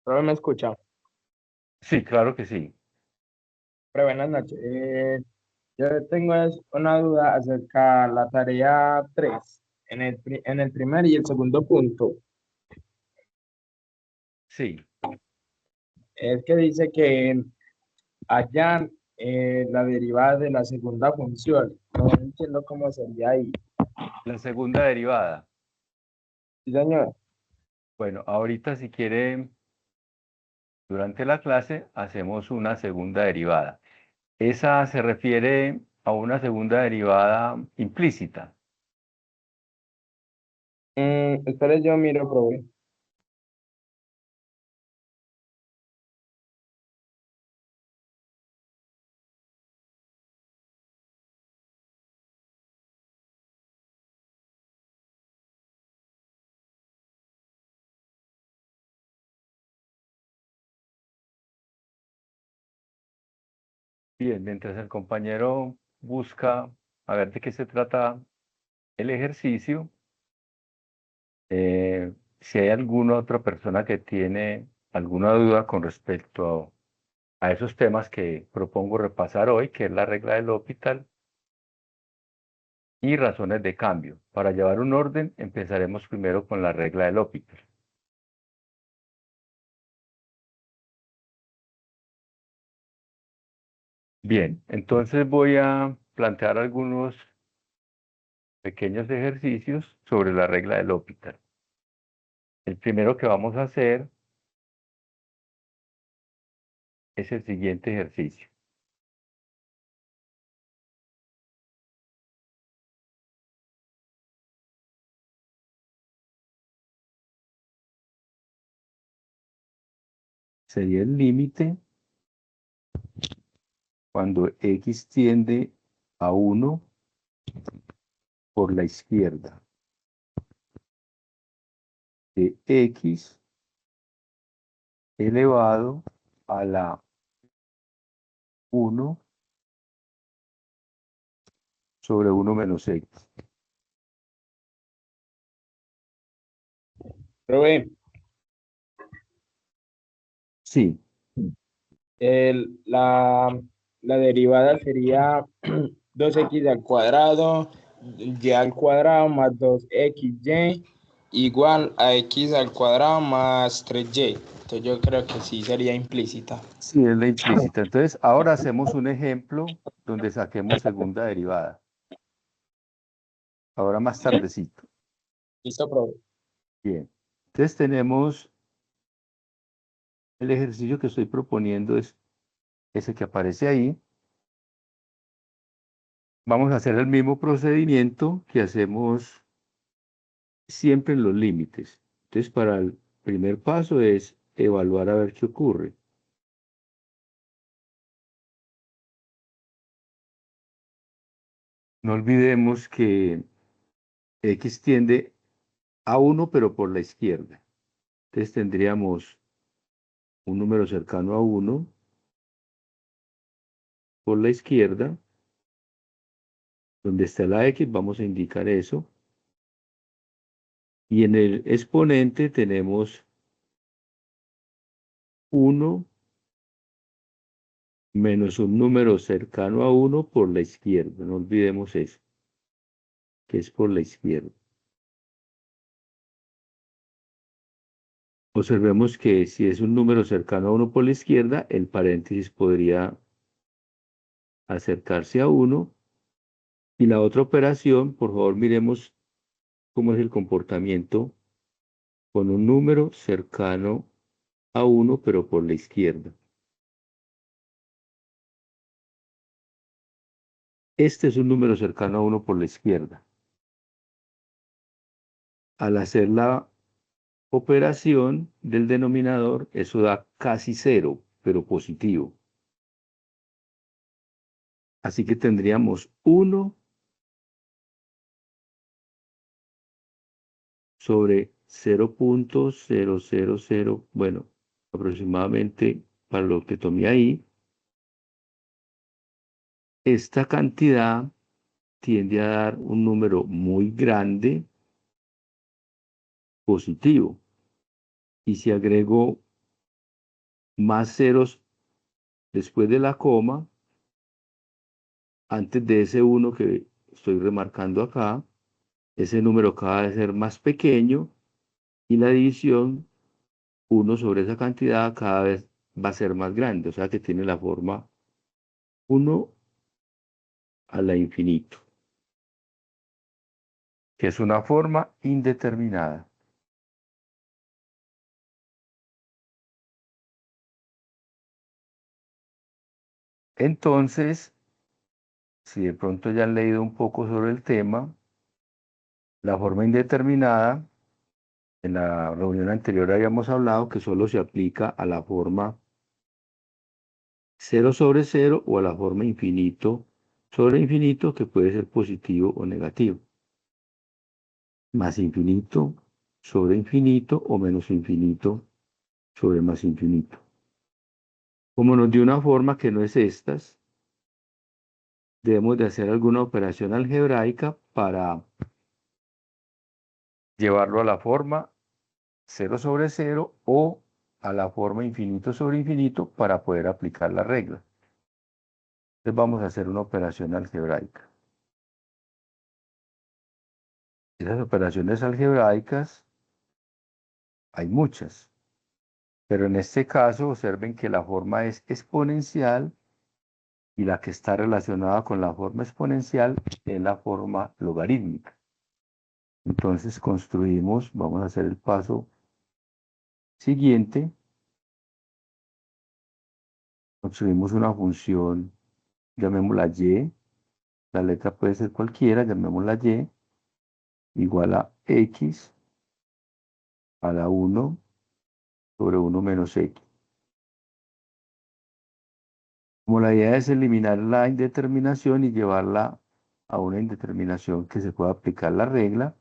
¿Pero me escucha? Sí, claro que sí. Pero buenas noches. Yo tengo una duda acerca de la tarea 3 en el primer y el segundo punto. Sí, Es que dice que hallan la derivada de la segunda función. No entiendo cómo sería ahí. la segunda derivada. Sí, señor. Bueno, ahorita si quiere, durante la clase hacemos una segunda derivada. Esa se refiere a una segunda derivada implícita. Espere, yo miro, profe. Bien, mientras el compañero busca a ver de qué se trata el ejercicio, si hay alguna otra persona que tiene alguna duda con respecto a esos temas que propongo repasar hoy, que es la regla del L'Hopital y razones de cambio. Para llevar un orden, empezaremos primero con la regla del L'Hopital. Bien, entonces voy a plantear algunos pequeños ejercicios sobre la regla del L'Hopital. El primero que vamos a hacer es el siguiente ejercicio. Sería el límite cuando x tiende a 1 por la izquierda de x elevado a la 1 sobre 1 menos x. Profe, Sí, la derivada sería 2x al cuadrado, y al cuadrado más 2xy igual a x al cuadrado más 3y. Entonces yo creo que sí sería implícita. sí es la implícita. Entonces, ahora hacemos un ejemplo donde saquemos segunda derivada. Ahora más tardecito. ¿Listo, profe? Bien. Entonces tenemos el ejercicio que estoy proponiendo es ese que aparece ahí. Vamos a hacer el mismo procedimiento que hacemos siempre en los límites. Entonces, para el primer paso es evaluar a ver qué ocurre. No olvidemos que x tiende a 1, pero por la izquierda. Entonces tendríamos un número cercano a 1 por la izquierda. Donde está la x, vamos a indicar eso. Y en el exponente tenemos 1 menos un número cercano a 1 por la izquierda. No olvidemos eso, que es por la izquierda. Observemos que si es un número cercano a 1 por la izquierda, el paréntesis podría acercarse a 1. Y la otra operación, por favor, miremos cómo es el comportamiento con un número cercano a 1, pero por la izquierda. Este es un número cercano a 1 por la izquierda. Al hacer la operación del denominador, eso da casi cero, pero positivo. Así que tendríamos 1 sobre 0.000, bueno, aproximadamente para lo que tomé ahí. Esta cantidad tiende a dar un número muy grande positivo. Y si agrego más ceros después de la coma, antes de ese 1 que estoy remarcando acá, ese número cada vez ser más pequeño y la división 1 sobre esa cantidad cada vez va a ser más grande, o sea que tiene la forma 1 a la infinito, que es una forma indeterminada. Entonces, si de pronto ya han leído un poco sobre el tema, la forma indeterminada, en la reunión anterior habíamos hablado que solo se aplica a la forma 0 sobre 0 o a la forma infinito sobre infinito, que puede ser positivo o negativo. Más infinito sobre infinito o menos infinito sobre más infinito. Como nos dio una forma que no es estas, debemos de hacer alguna operación algebraica para llevarlo a la forma 0 sobre 0 o a la forma infinito sobre infinito para poder aplicar la regla. Entonces vamos a hacer una operación algebraica. Esas operaciones algebraicas hay muchas, pero en este caso observen que la forma es exponencial y la que está relacionada con la forma exponencial es la forma logarítmica. Entonces construimos, vamos a hacer el paso siguiente, construimos una función, llamémosla y, la letra puede ser cualquiera, llamémosla y, igual a x a la 1 sobre 1 menos x. Como la idea es eliminar la indeterminación y llevarla a una indeterminación que se pueda aplicar la regla,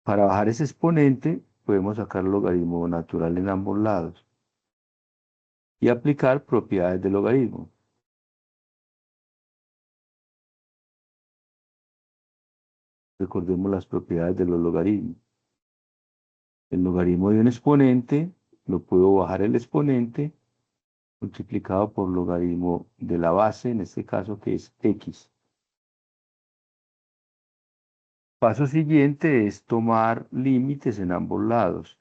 para bajar ese exponente podemos sacar el logaritmo natural en ambos lados y aplicar propiedades del logaritmo. Recordemos las propiedades de los logaritmos. El logaritmo de un exponente lo puedo bajar el exponente multiplicado por logaritmo de la base, en este caso que es x. Paso siguiente es tomar límites en ambos lados.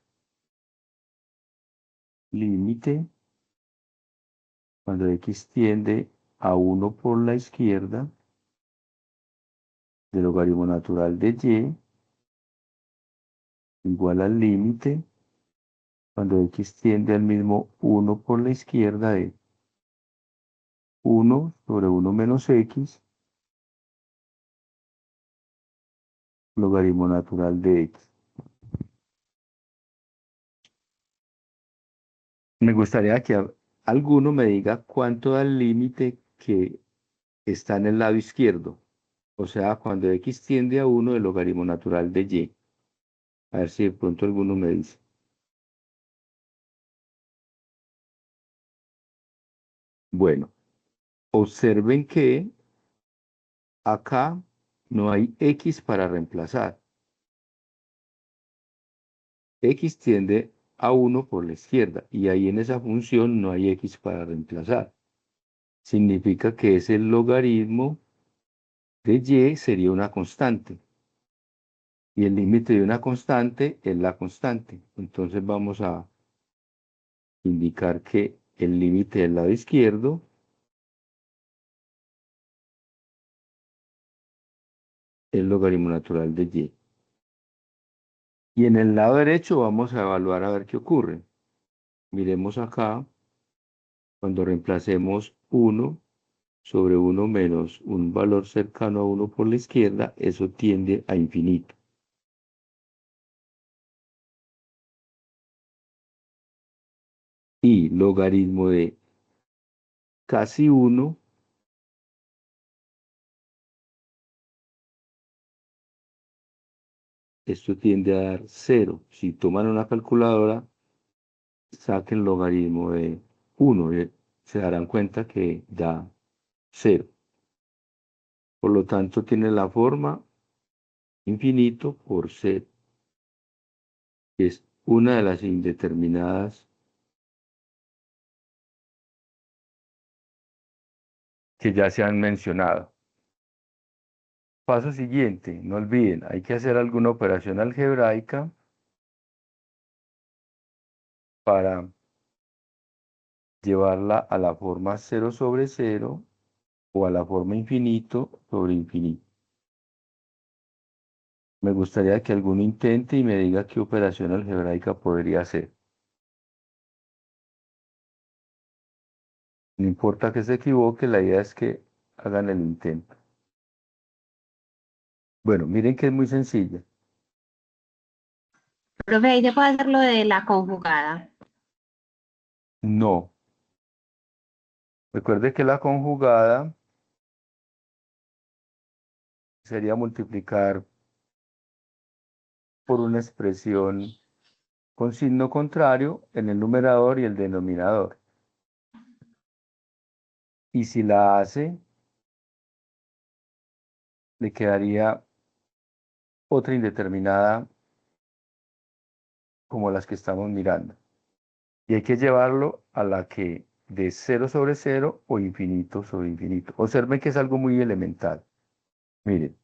Límite cuando x tiende a 1 por la izquierda del logaritmo natural de y igual al límite cuando x tiende al mismo 1 por la izquierda de 1 sobre 1 menos x logaritmo natural de x. Me gustaría que alguno me diga cuánto da el límite que está en el lado izquierdo. O sea, cuando x tiende a 1 el logaritmo natural de y. A ver si de pronto alguno me dice. Bueno, observen que acá no hay x para reemplazar. X tiende a 1 por la izquierda y ahí en esa función no hay x para reemplazar. Significa que ese logaritmo de y sería una constante. Y el límite de una constante es la constante. Entonces vamos a indicar que el límite del lado izquierdo es el logaritmo natural de y. Y en el lado derecho vamos a evaluar a ver qué ocurre. Miremos acá, cuando reemplacemos 1 sobre 1 menos un valor cercano a 1 por la izquierda, eso tiende a infinito. Y logaritmo de casi 1, esto tiende a dar 0. Si toman una calculadora, saquen logaritmo de 1 y se darán cuenta que da 0. Por lo tanto, tiene la forma infinito por 0, que es una de las indeterminadas que ya se han mencionado. Paso siguiente, no olviden, hay que hacer alguna operación algebraica para llevarla a la forma 0 sobre 0 o a la forma infinito sobre infinito. Me gustaría que alguno intente y me diga qué operación algebraica podría hacer. No importa que se equivoque, la idea es que hagan el intento. Bueno, miren que es muy sencilla. Profe, ahí se puede hacer lo de la conjugada. No. Recuerde que la conjugada sería multiplicar por una expresión con signo contrario en el numerador y el denominador. Y si la hace, le quedaría otra indeterminada como las que estamos mirando. Y hay que llevarlo a la que de 0 sobre 0 o infinito sobre infinito. Observen que es algo muy elemental. Miren,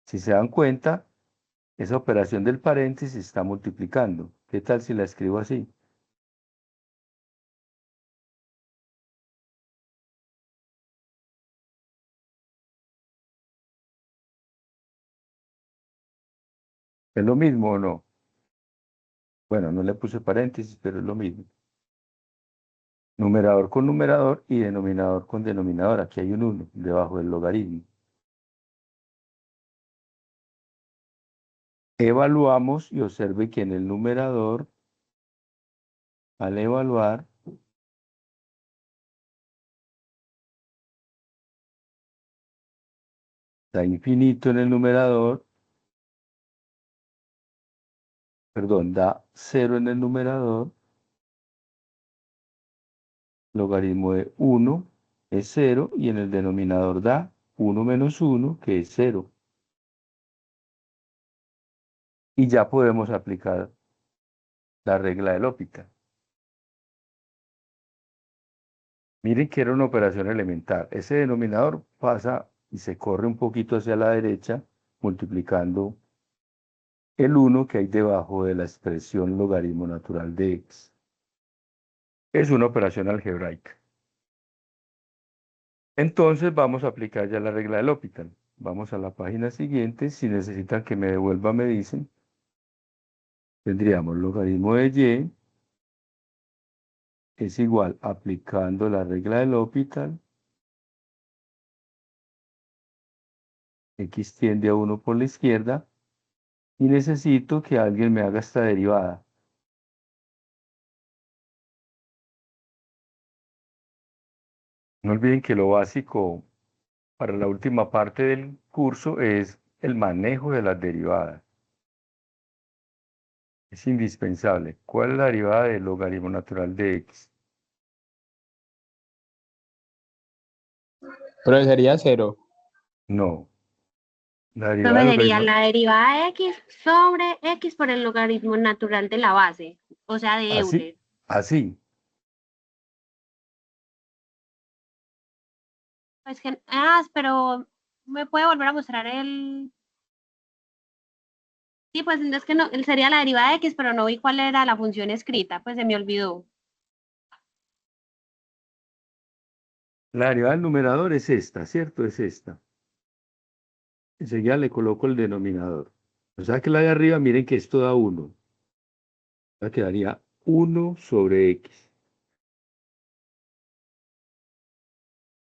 si se dan cuenta, esa operación del paréntesis está multiplicando. ¿Qué tal si la escribo así? ¿Es lo mismo o no? Bueno, no le puse paréntesis, pero es lo mismo. Numerador con numerador y denominador con denominador. Aquí hay un 1 debajo del logaritmo. Evaluamos y observe que en el numerador, al evaluar, da infinito en el numerador, perdón, da 0 en el numerador, logaritmo de 1 es 0 y en el denominador da 1 menos 1 que es 0. Y ya podemos aplicar la regla del L'Hopital. Miren que era una operación elemental. Ese denominador pasa y se corre un poquito hacia la derecha, multiplicando el 1 que hay debajo de la expresión logaritmo natural de x. Es una operación algebraica. Entonces vamos a aplicar ya la regla del L'Hopital. Vamos a la página siguiente. Si necesitan que me devuelva, me dicen. Tendríamos logaritmo de y es igual aplicando la regla del L'Hopital. X tiende a 1 por la izquierda. Y necesito que alguien me haga esta derivada. No olviden que lo básico para la última parte del curso es el manejo de las derivadas. Es indispensable. ¿Cuál es la derivada del logaritmo natural de x? Pero sería 0. No. La derivada Profe, del sería logaritmo... la derivada de x sobre x por el logaritmo natural de la base, o sea, de Así, Euler. así. Pues que, pero me puede volver a mostrar el... Sí, pues es que no, sería la derivada de x, pero no vi cuál era la función escrita, pues se me olvidó. La derivada del numerador es esta, ¿cierto? Es esta. Enseguida le coloco el denominador. O sea que la de arriba, miren que esto da 1. Ya quedaría 1 sobre x.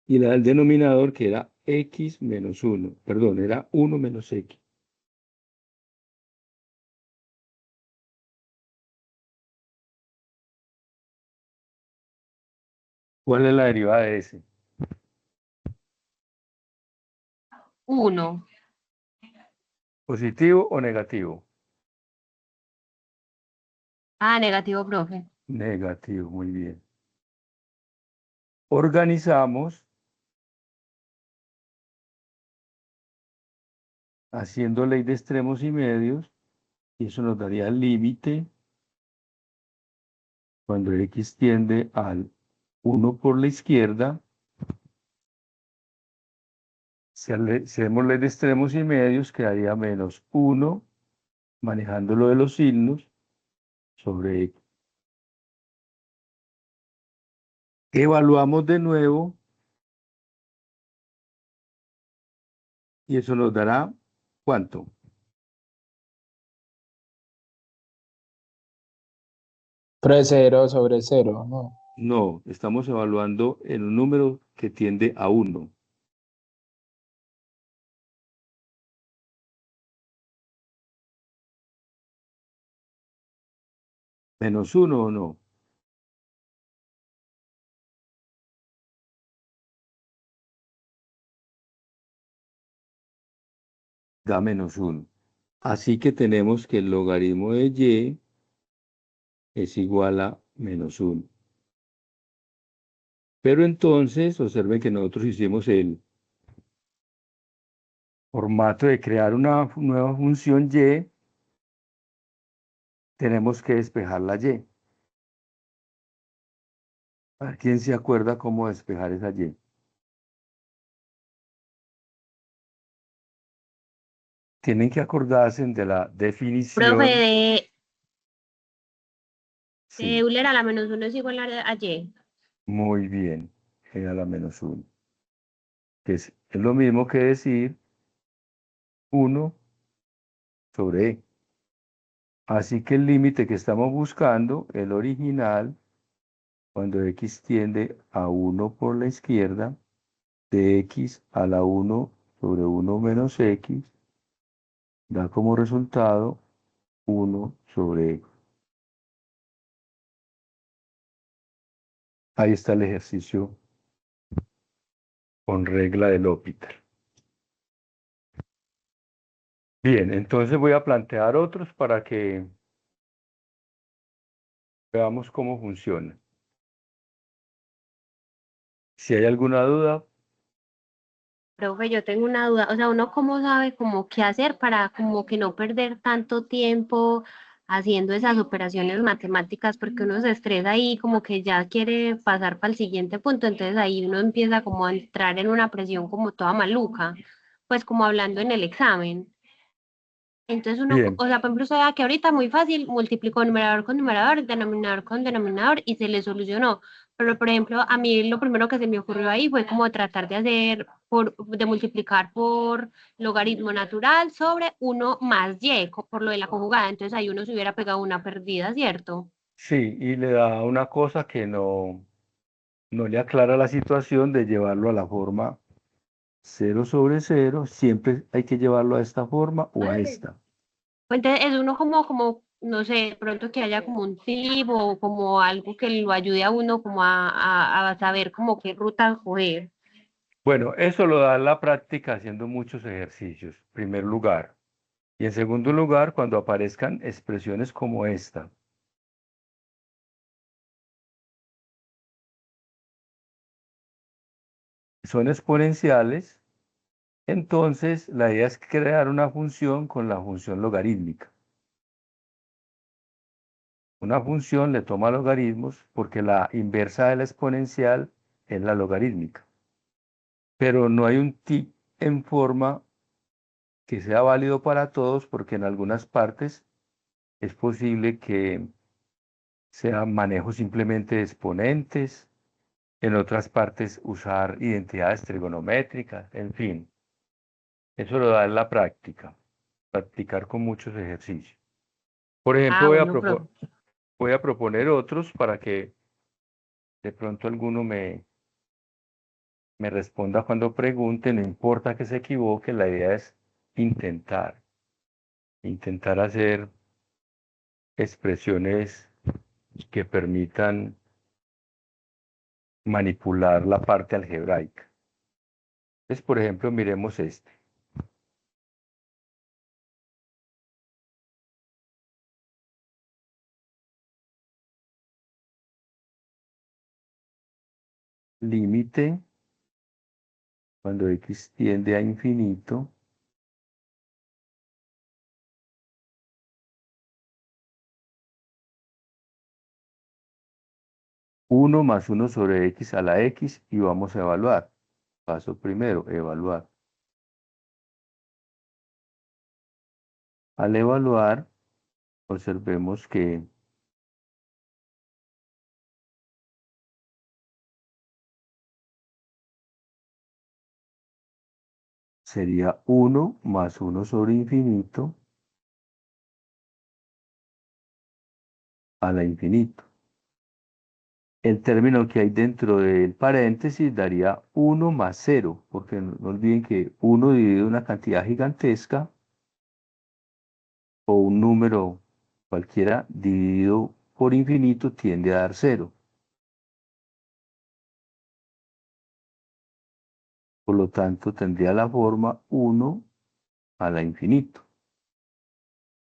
Y la del denominador que era x menos 1. Perdón, era 1 menos x. ¿Cuál es la derivada de ese? 1. ¿Positivo o negativo? Ah, negativo, profe. Negativo, muy bien. Organizamos haciendo ley de extremos y medios, y eso nos daría el límite cuando x tiende al 1 por la izquierda Si hacemos ley de extremos y medios, quedaría menos 1, manejando lo de los signos, sobre X. Evaluamos de nuevo y eso nos dará, ¿cuánto? 3 0 sobre 0, ¿no? No, estamos evaluando en un número que tiende a 1. ¿Menos 1 o no? Da menos 1. Así que tenemos que el logaritmo de y es igual a menos 1. Pero entonces, observen que nosotros hicimos el formato de crear una nueva función y, tenemos que despejar la y. A ver, ¿quién se acuerda cómo despejar esa y? Tienen que acordarse de la Profe, definición. de Sí, Euler a la menos uno es igual a y. muy bien. Era la menos 1. Que es lo mismo que decir 1 sobre e. Así que el límite que estamos buscando, el original, cuando x tiende a 1 por la izquierda, de x a la 1 sobre 1 menos x, da como resultado 1 sobre x. Ahí está el ejercicio con regla de L'Hopital. Bien, entonces voy a plantear otros para que veamos cómo funciona. Si hay alguna duda, Profe, yo tengo una duda, o sea, uno cómo sabe como qué hacer para como que no perder tanto tiempo haciendo esas operaciones matemáticas, porque uno se estresa ahí como que ya quiere pasar para el siguiente punto, entonces ahí uno empieza como a entrar en una presión como toda maluca, pues como hablando en el examen. Entonces uno, bien. o sea, por ejemplo, usted vea que ahorita muy fácil, multiplicó numerador con numerador, denominador con denominador y se le solucionó. Pero, por ejemplo, a mí lo primero que se me ocurrió ahí fue como tratar de hacer, de multiplicar por logaritmo natural sobre uno más y, por lo de la conjugada. Entonces ahí uno se hubiera pegado una perdida, ¿cierto? Sí, y le da una cosa que no le aclara la situación de llevarlo a la forma 0 sobre 0. Siempre hay que llevarlo a esta forma o a esta. Entonces es uno como, no sé, de pronto que haya como un tip o como algo que lo ayude a uno como a saber como qué ruta coger. Bueno, eso lo da la práctica haciendo muchos ejercicios, en primer lugar. Y en segundo lugar, cuando aparezcan expresiones como esta. Son exponenciales, entonces la idea es crear una función con la función logarítmica. Una función le toma logaritmos porque la inversa de la exponencial es la logarítmica. Pero no hay un tip en forma que sea válido para todos porque en algunas partes es posible que sea manejo simplemente de exponentes, en otras partes usar identidades trigonométricas, en fin. Eso lo da en la práctica, practicar con muchos ejercicios. Por ejemplo, Ah, bueno, profe. voy a proponer otros para que de pronto alguno me responda cuando pregunte, no importa que se equivoque, la idea es intentar, intentar hacer expresiones que permitan manipular la parte algebraica. Entonces, por ejemplo, miremos este. Límite cuando x tiende a infinito, uno más uno sobre x a la x y vamos a evaluar. Paso primero, evaluar. Al evaluar, observemos que sería 1 más 1 sobre infinito a la infinito. El término que hay dentro del paréntesis daría 1 más 0, porque no olviden que 1 dividido una cantidad gigantesca o un número cualquiera dividido por infinito tiende a dar 0. Por lo tanto, tendría la forma 1 a la infinito.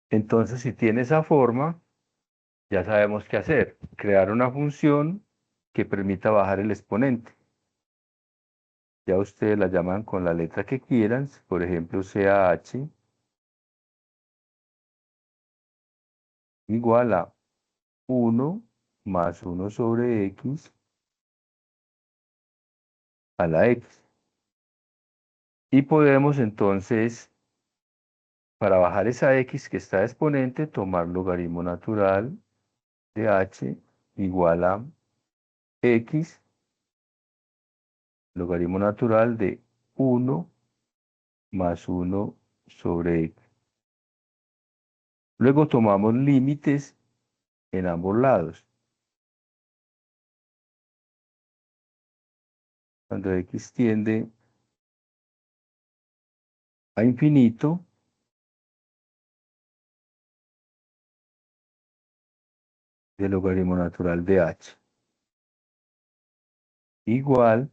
Entonces, si tiene esa forma, ya sabemos qué hacer. Crear una función que permita bajar el exponente. Ya ustedes la llaman con la letra que quieran, por ejemplo, sea h igual a 1 más 1 sobre x a la x. Y podemos entonces, para bajar esa x que está de exponente, tomar logaritmo natural de h igual a x, logaritmo natural de 1 más 1 sobre x. Luego tomamos límites en ambos lados. Cuando x tiende a infinito, del logaritmo natural de h igual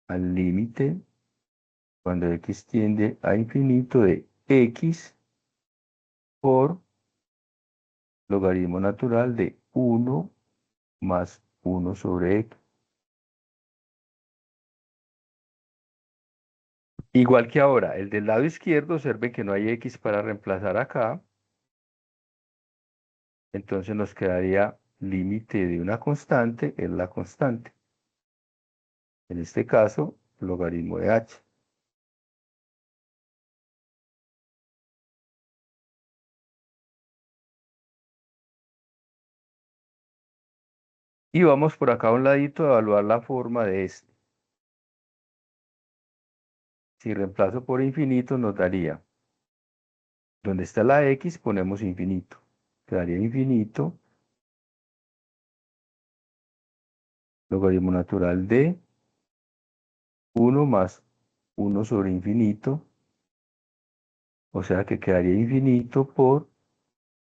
al límite cuando x tiende a infinito de x por logaritmo natural de 1 más 1 sobre x. Igual que ahora, el del lado izquierdo, observen que no hay x para reemplazar acá. Entonces nos quedaría límite de una constante, es la constante. En este caso, logaritmo de h. Y vamos por acá a un ladito a evaluar la forma de este. Si reemplazo por infinito nos daría, donde está la x ponemos infinito. Quedaría infinito, logaritmo natural de 1 más 1 sobre infinito. O sea que quedaría infinito por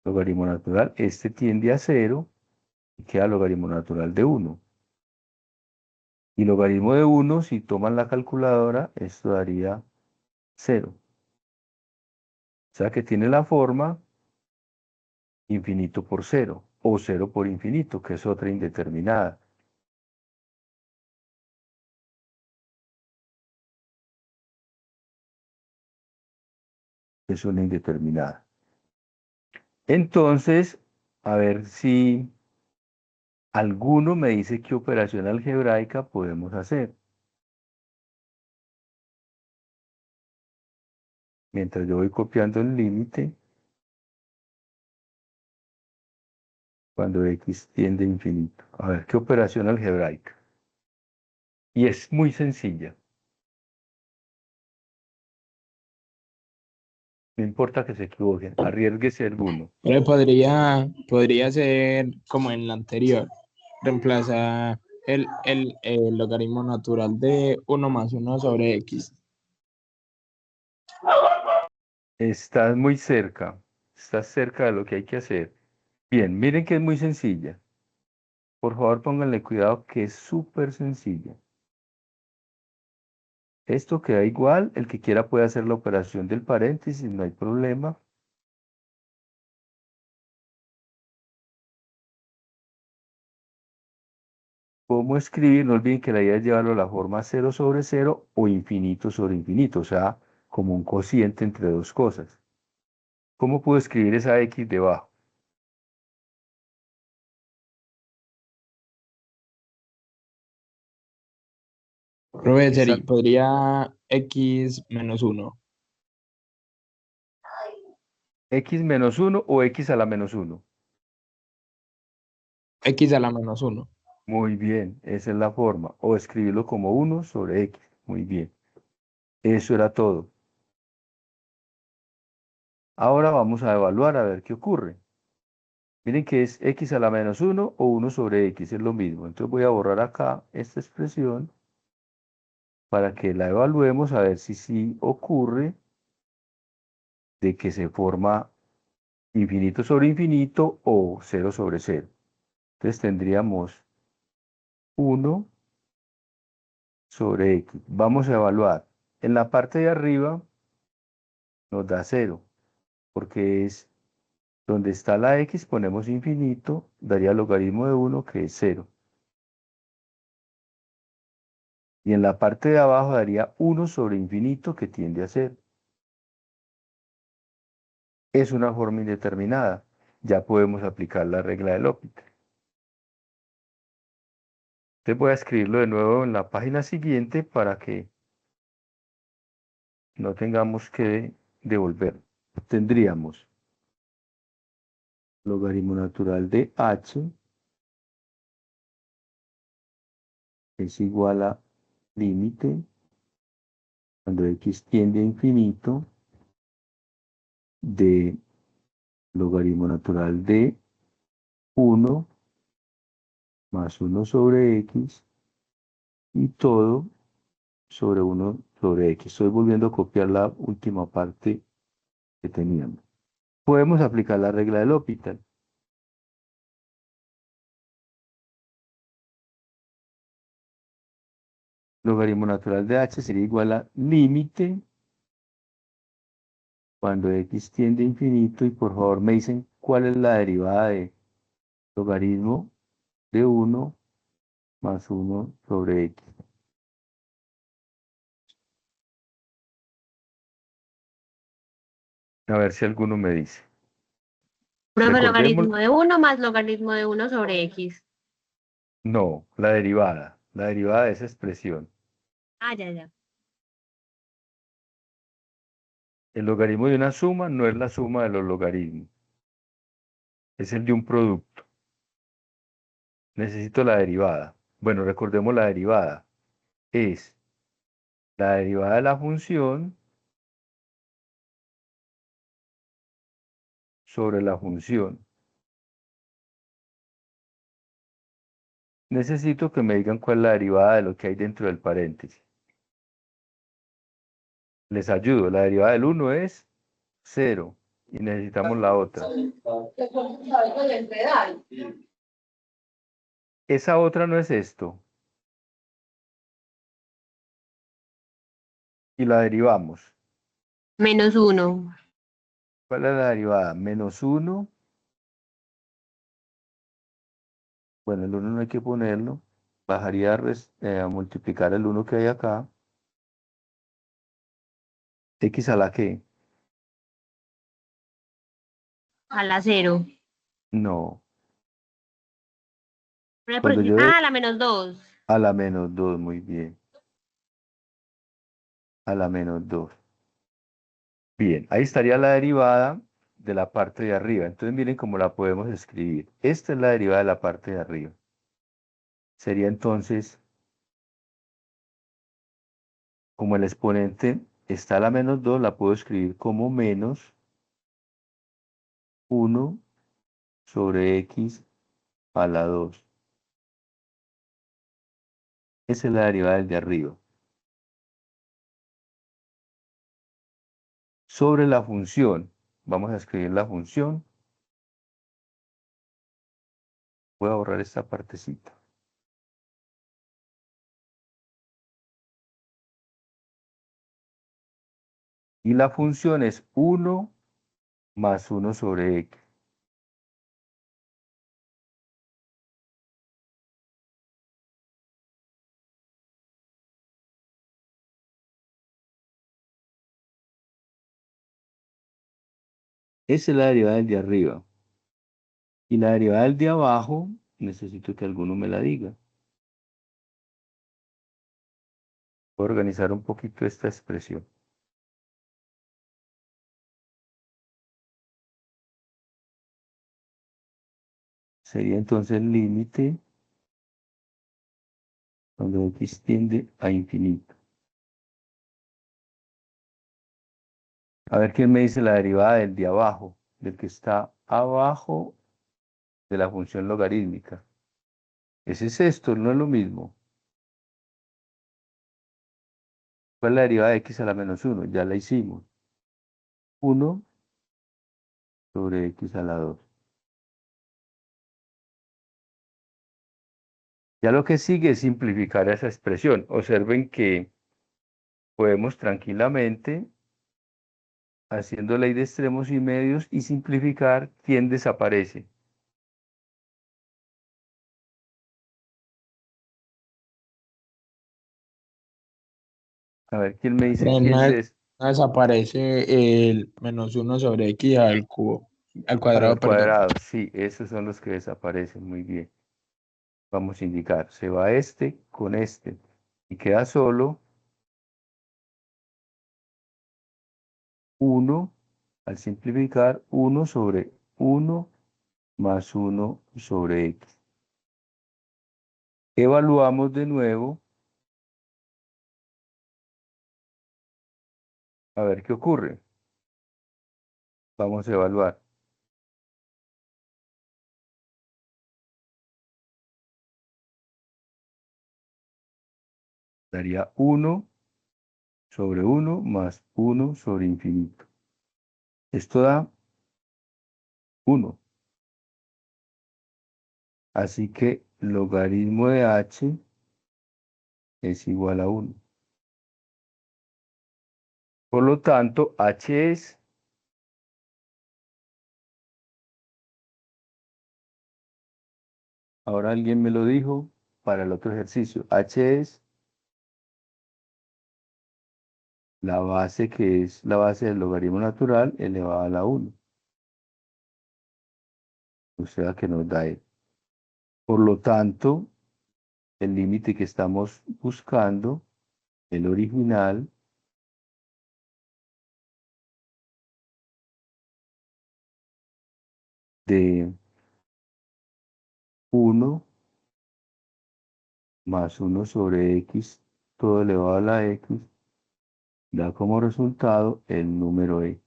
logaritmo natural. Este tiende a 0 y queda logaritmo natural de 1. Y logaritmo de 1, si toman la calculadora, esto daría 0. O sea que tiene la forma infinito por 0 o 0 por infinito, que es otra indeterminada. Es una indeterminada. Entonces, a ver si alguno me dice qué operación algebraica podemos hacer. Mientras yo voy copiando el límite, cuando x tiende a infinito. A ver, ¿qué operación algebraica? Y es muy sencilla. No importa que se equivoquen, arriesguese alguno. Pero podría ser como en la anterior, reemplazar el logaritmo natural de 1 más 1 sobre x. Estás cerca de lo que hay que hacer. Bien, miren que es muy sencilla. Por favor, pónganle cuidado que es súper sencilla. Esto queda igual, el que quiera puede hacer la operación del paréntesis, no hay problema. ¿Cómo escribir? No olviden que la idea es llevarlo a la forma 0 sobre 0 o infinito sobre infinito, o sea, como un cociente entre dos cosas. ¿Cómo puedo escribir esa x debajo? Profesor, Esa, podría x menos 1. ¿X menos 1 o X a la menos 1? X a la menos uno. Muy bien, esa es la forma. O escribirlo como 1 sobre X. Muy bien. Eso era todo. Ahora vamos a evaluar a ver qué ocurre. Miren que es X a la menos 1 o 1 sobre X, es lo mismo. Entonces voy a borrar acá esta expresión para que la evaluemos a ver si sí ocurre de que se forma infinito sobre infinito o cero sobre cero. Entonces tendríamos 1 sobre X. Vamos a evaluar. En la parte de arriba nos da cero, porque es donde está la X, ponemos infinito, daría logaritmo de 1 que es cero. Y en la parte de abajo daría 1 sobre infinito que tiende a cero. Es una forma indeterminada. Ya podemos aplicar la regla de L'Hopital. Entonces voy a escribirlo de nuevo en la página siguiente para que no tengamos que devolver. Tendríamos logaritmo natural de h es igual a límite cuando x tiende a infinito de logaritmo natural de 1 más 1 sobre x y todo sobre 1 sobre x. Estoy volviendo a copiar la última parte que teníamos. Podemos aplicar la regla del L'Hopital. Logaritmo natural de h sería igual a límite cuando x tiende a infinito y por favor me dicen cuál es la derivada de logaritmo de 1 más 1 sobre x. A ver si alguno me dice. Profe, Recordemos, logaritmo de uno más logaritmo de uno sobre X. no, la derivada de esa expresión. Ah, ya, ya. El logaritmo de una suma no es la suma de los logaritmos, es el de un producto. Necesito la derivada. Bueno, recordemos la derivada. Es la derivada de la función sobre la función. Necesito que me digan cuál es la derivada de lo que hay dentro del paréntesis. Les ayudo. La derivada del 1 es 0 y necesitamos la otra. Esa otra no es esto. Y la derivamos. Menos uno. ¿Cuál es la derivada? Menos 1. Bueno, el 1 no hay que ponerlo. Bajaría a multiplicar el 1 que hay acá. ¿X a la qué? A la cero. No. Cuando yo Ah, a la menos dos. a la menos 2, muy bien. A la menos 2. Bien, ahí estaría la derivada de la parte de arriba. Entonces miren cómo la podemos escribir. Esta es la derivada de la parte de arriba. Sería entonces, como el exponente está a la menos 2, la puedo escribir como menos 1 sobre x a la 2. Esa es la derivada del de arriba. Sobre la función, vamos a escribir la función. Voy a borrar esta partecita. Y la función es 1 más 1 sobre x. Esa es la derivada del de arriba. Y la derivada del de abajo, necesito que alguno me la diga. Voy a organizar un poquito esta expresión. sería entonces el límite cuando x tiende a infinito. A ver quién me dice la derivada del de abajo, del que está abajo de la función logarítmica. Ese es esto, no es lo mismo. ¿Cuál es la derivada de x a la menos 1? Ya la hicimos. 1 sobre x a la 2. Ya lo que sigue es simplificar esa expresión. Observen que podemos tranquilamente, haciendo ley de extremos y medios y simplificar, ¿quién desaparece? A ver, ¿quién me dice quién No desaparece el menos uno sobre x al cubo, al cuadrado, al perdón. cuadrado? Sí, esos son los que desaparecen. Muy bien. Vamos a indicar, se va este con este y queda solo 1, al simplificar, 1 sobre 1 más 1 sobre x. Evaluamos de nuevo, a ver qué ocurre. Vamos a evaluar. Daría 1 sobre 1 más 1 sobre infinito. Esto da 1. Así que logaritmo de h es igual a 1. Por lo tanto, h es, ahora alguien me lo dijo para el otro ejercicio, h es la base que es la base del logaritmo natural elevada a la 1. O sea que nos da e. Por lo tanto, el límite que estamos buscando, el original, de 1 más 1 sobre x, todo elevado a la x, da como resultado el número e.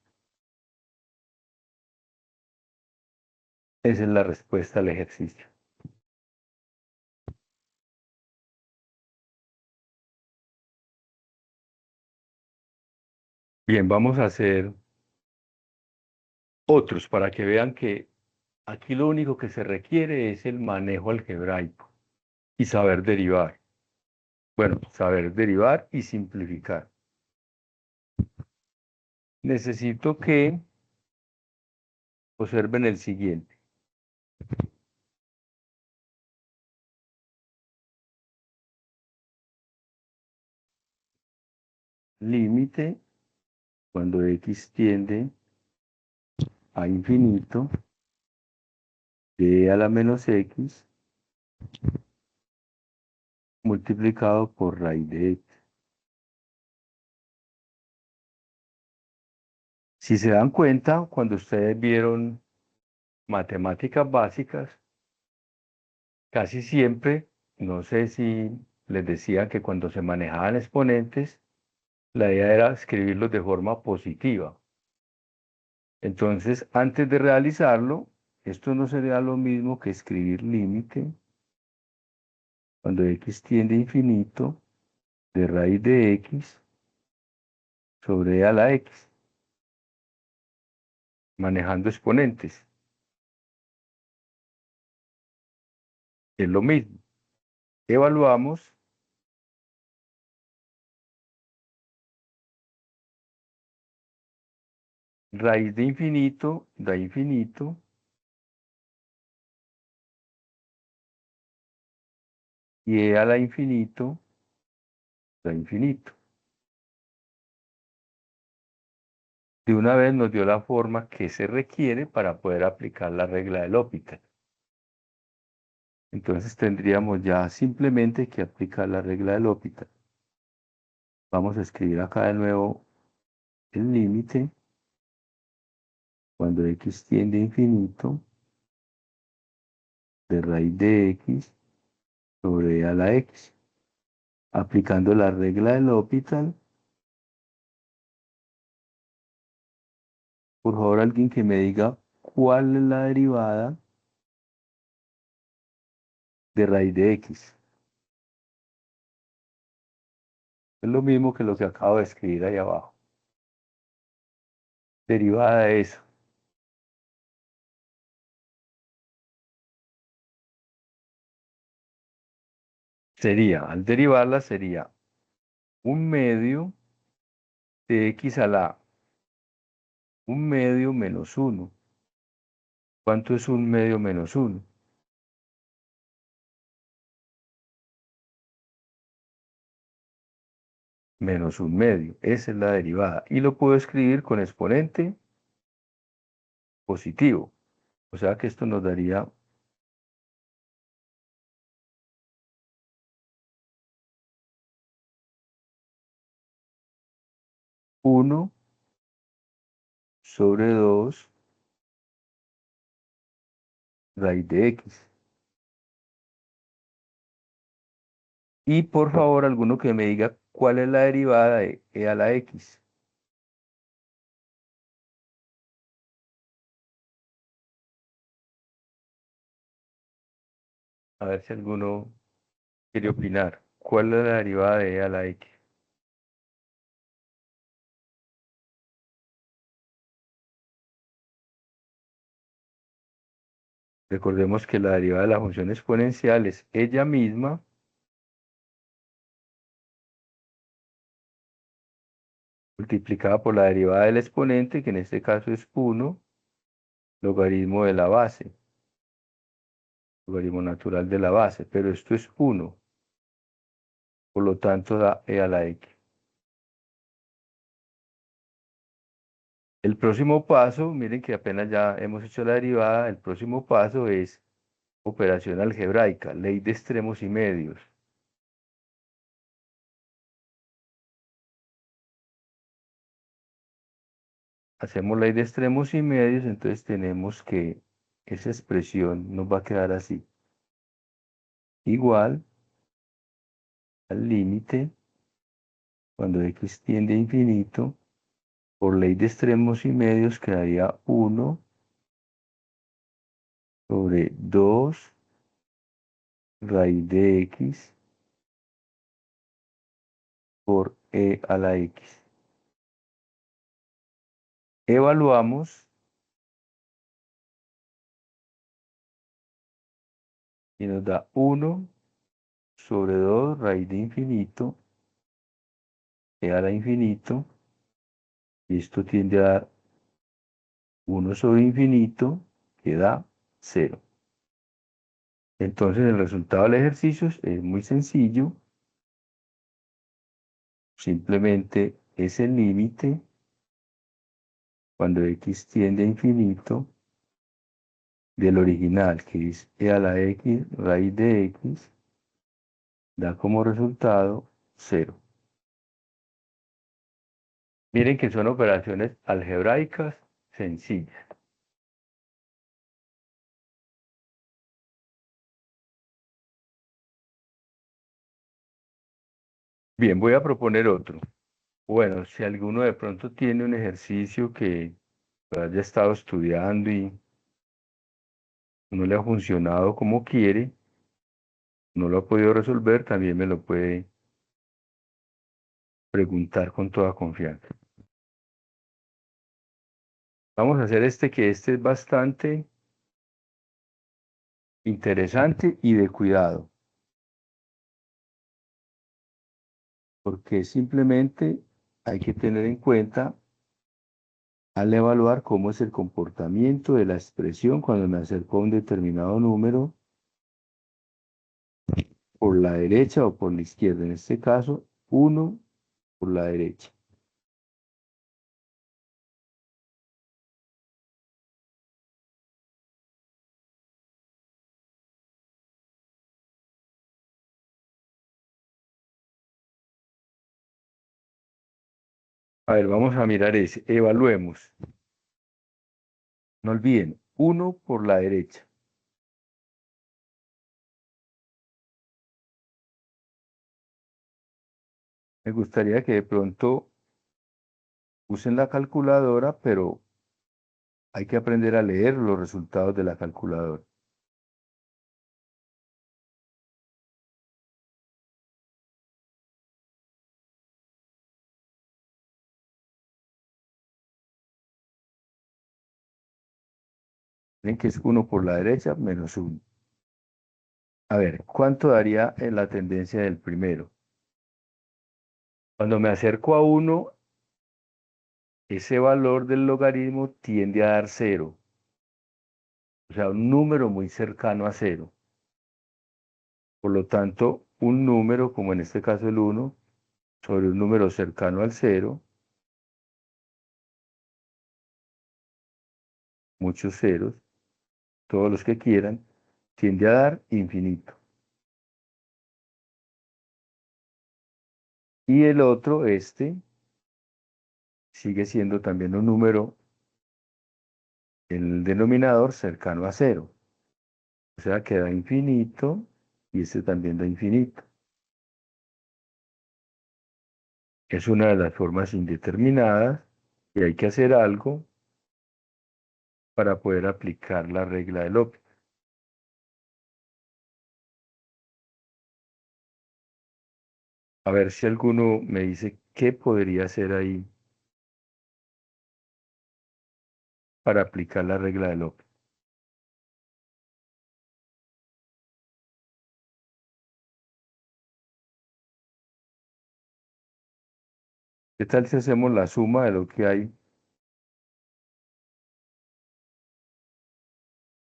Esa es la respuesta al ejercicio. Bien, vamos a hacer otros para que vean que aquí lo único que se requiere es el manejo algebraico y saber derivar. Bueno, saber derivar y simplificar. Necesito que observen el siguiente. Límite cuando x tiende a infinito de a la menos x multiplicado por raíz de x. Si se dan cuenta, cuando ustedes vieron matemáticas básicas, casi siempre, no sé si les decía que cuando se manejaban exponentes, la idea era escribirlos de forma positiva. Entonces, antes de realizarlo, esto no sería lo mismo que escribir límite cuando x tiende a infinito de raíz de x sobre e a la x, manejando exponentes. Es lo mismo. Evaluamos. Raíz de infinito da infinito. Y e a la infinito da infinito. De una vez nos dio la forma que se requiere para poder aplicar la regla del L'Hopital. Entonces tendríamos ya simplemente que aplicar la regla del L'Hopital. Vamos a escribir acá de nuevo el límite cuando x tiende a infinito de raíz de x sobre e a la x. Aplicando la regla del L'Hopital. Por favor, alguien que me diga cuál es la derivada de raíz de x. Es lo mismo que lo que acabo de escribir ahí abajo. Derivada de eso. Sería, al derivarla sería 1/2 de x a la 1/2 menos 1. ¿Cuánto es 1/2 menos 1? Menos 1/2. Esa es la derivada. Y lo puedo escribir con exponente positivo. O sea que esto nos daría 1 sobre 2 raíz de x. Y por favor, alguno que me diga cuál es la derivada de e a la x. A ver si alguno quiere opinar. ¿Cuál es la derivada de e a la x? Recordemos que la derivada de la función exponencial es ella misma multiplicada por la derivada del exponente, que en este caso es 1, logaritmo de la base, logaritmo natural de la base, pero esto es 1, por lo tanto da e a la x. El próximo paso, miren que apenas ya hemos hecho la derivada, el próximo paso es operación algebraica, ley de extremos y medios. Hacemos ley de extremos y medios, entonces tenemos que esa expresión nos va a quedar así. Igual al límite, cuando x tiende a infinito, por ley de extremos y medios quedaría 1 sobre 2 raíz de x por e a la x. Evaluamos y nos da 1 sobre 2 raíz de infinito e a la infinito, y esto tiende a dar 1 sobre infinito, que da 0. Entonces el resultado del ejercicio es muy sencillo. Simplemente es el límite cuando x tiende a infinito del original, que es e a la x raíz de x, da como resultado 0. Miren que son operaciones algebraicas sencillas. Bien, voy a proponer otro. Bueno, si alguno de pronto tiene un ejercicio que haya estado estudiando y no le ha funcionado como quiere, no lo ha podido resolver, también me lo puede preguntar con toda confianza. Vamos a hacer que este es bastante interesante y de cuidado, porque simplemente hay que tener en cuenta al evaluar cómo es el comportamiento de la expresión cuando me acerco a un determinado número por la derecha o por la izquierda. En este caso, 1 por la derecha. A ver, vamos a mirar ese. Evaluemos. No olviden, 1 por la derecha. Me gustaría que de pronto usen la calculadora, pero hay que aprender a leer los resultados de la calculadora. Miren que es 1 por la derecha menos 1. A ver, ¿cuánto daría la tendencia del primero? Cuando me acerco a 1, ese valor del logaritmo tiende a dar 0. O sea, un número muy cercano a 0. Por lo tanto, un número, como en este caso el 1, sobre un número cercano al 0, muchos ceros, todos los que quieran, tiende a dar infinito. Y el otro, sigue siendo también un número en el denominador cercano a 0. O sea que da infinito y este también da infinito. Es una de las formas indeterminadas y hay que hacer algo para poder aplicar la regla de L'Hopital. A ver si alguno me dice qué podría hacer ahí para aplicar la regla de L'Hopital. ¿Qué tal si hacemos la suma de lo que hay?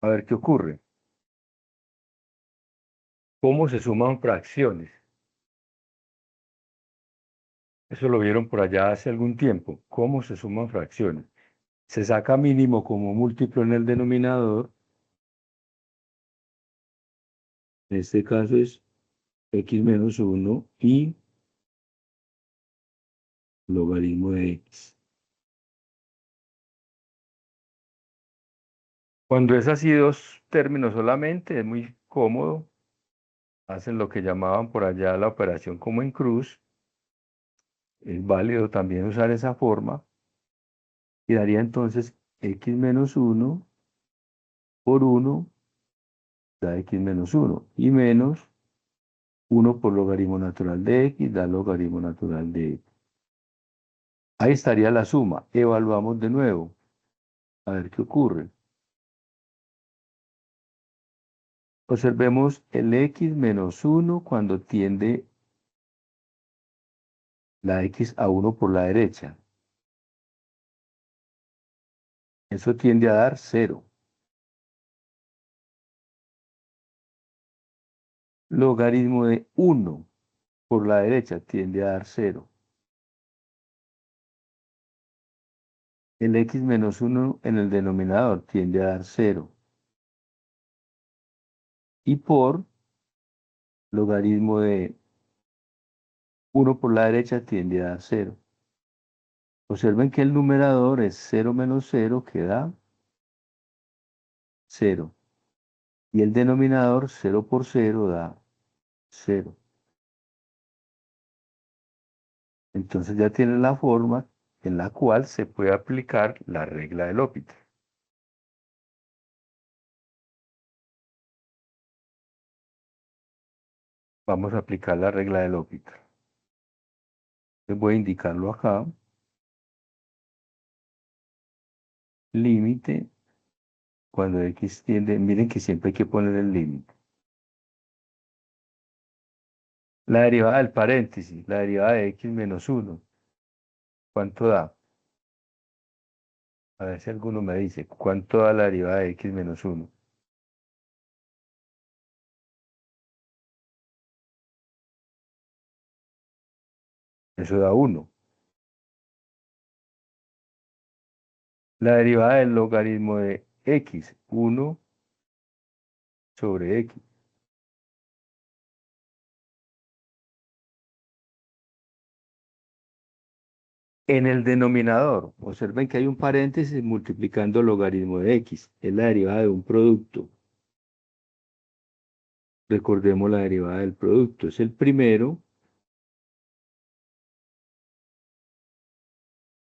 A ver qué ocurre. ¿Cómo se suman fracciones? Eso lo vieron por allá hace algún tiempo. ¿Cómo se suman fracciones? Se saca mínimo como múltiplo en el denominador. En este caso es x menos 1 y logaritmo de x. Cuando es así dos términos solamente, es muy cómodo. Hacen lo que llamaban por allá la operación como en cruz. Es válido también usar esa forma. Y daría entonces x menos 1 por 1 da x menos 1. Y menos 1 por logaritmo natural de x da logaritmo natural de x. Ahí estaría la suma. Evaluamos de nuevo. A ver qué ocurre. Observemos el x menos 1 cuando tiende la x a 1 por la derecha. Eso tiende a dar 0. Logaritmo de 1 por la derecha tiende a dar 0. El x menos 1 en el denominador tiende a dar 0. Y por logaritmo de 1 por la derecha tiende a dar 0. Observen que el numerador es 0 menos 0 que da 0. Y el denominador 0 por 0 da 0. Entonces ya tienen la forma en la cual se puede aplicar la regla de L'Hopital. Vamos a aplicar la regla de L'Hopital. Les voy a indicarlo acá. Límite, cuando x tiende, miren que siempre hay que poner el límite. La derivada del paréntesis, la derivada de x menos 1. ¿Cuánto da? A ver si alguno me dice, ¿cuánto da la derivada de x menos 1? Eso da 1. La derivada del logaritmo de x, 1 sobre x. En el denominador, observen que hay un paréntesis multiplicando logaritmo de x. Es la derivada de un producto. Recordemos la derivada del producto. Es el primero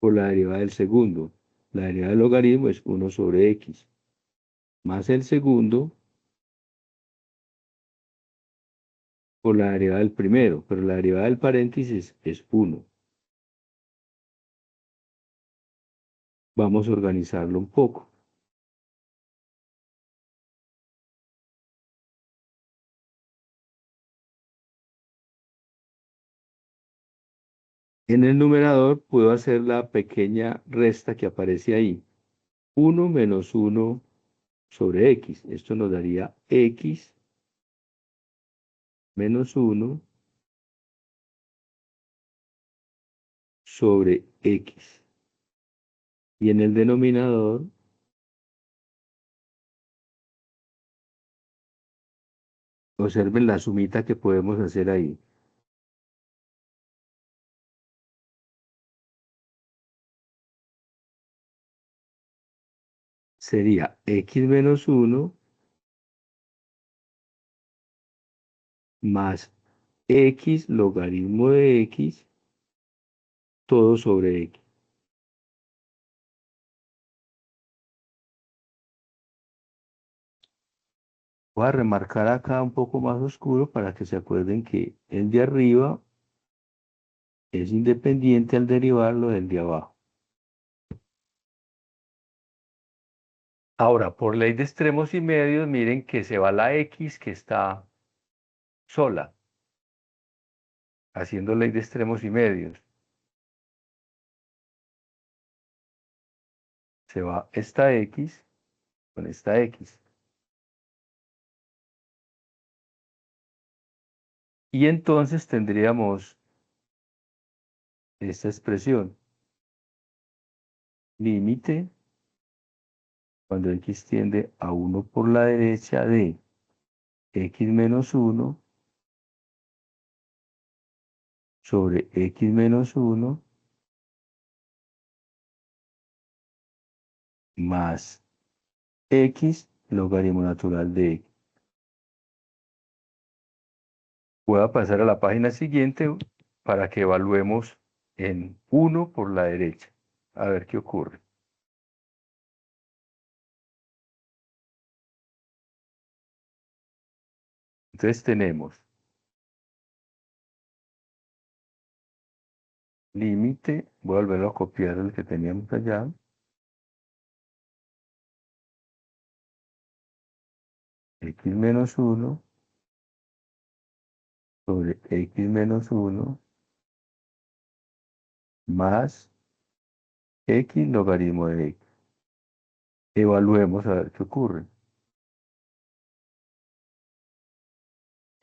por la derivada del segundo. La derivada del logaritmo es 1 sobre x, más el segundo por la derivada del primero, pero la derivada del paréntesis es 1. Vamos a organizarlo un poco. En el numerador puedo hacer la pequeña resta que aparece ahí. 1 menos 1 sobre x. Esto nos daría x menos 1 sobre x. Y en el denominador, observen la sumita que podemos hacer ahí. Sería x menos 1 más x logaritmo de x, todo sobre x. Voy a remarcar acá un poco más oscuro para que se acuerden que el de arriba es independiente al derivarlo del de abajo. Ahora, por ley de extremos y medios, miren que se va la x que está sola, haciendo ley de extremos y medios. Se va esta x con esta x. Y entonces tendríamos esta expresión. Límite, cuando x tiende a 1 por la derecha de x menos 1 sobre x menos 1 más x logaritmo natural de x. Voy a pasar a la página siguiente para que evaluemos en 1 por la derecha. A ver qué ocurre. Entonces tenemos límite, voy a volverlo a copiar el que teníamos allá. X menos 1 sobre x menos 1 más x logaritmo de x. Evaluemos a ver qué ocurre.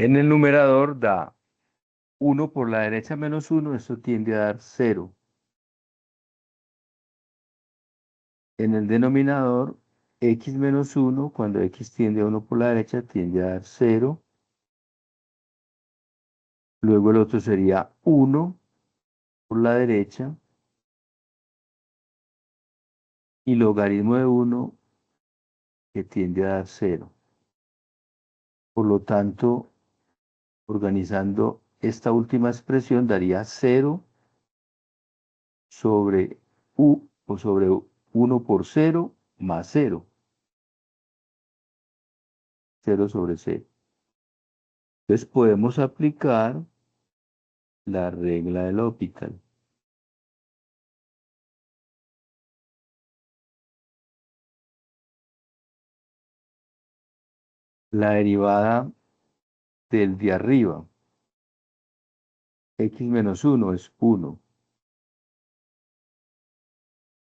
En el numerador da 1 por la derecha menos 1, esto tiende a dar 0. En el denominador, x menos 1, cuando x tiende a 1 por la derecha, tiende a dar 0. Luego el otro sería 1 por la derecha. Y logaritmo de 1 que tiende a dar 0. Por lo tanto, organizando esta última expresión daría 0 sobre u o sobre 1 por 0 más 0. 0 sobre 0. Entonces podemos aplicar la regla del L'Hopital. La derivada del de arriba, x menos 1 es 1.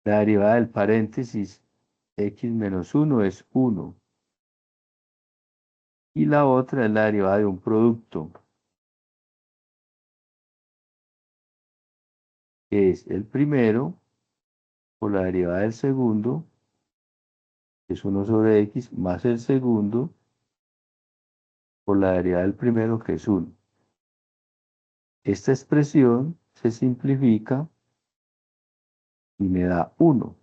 La derivada del paréntesis, x menos 1 es 1. Y la otra es la derivada de un producto, que es el primero por la derivada del segundo, que es 1 sobre x, más el segundo por la derivada del primero, que es 1. Esta expresión se simplifica y me da 1.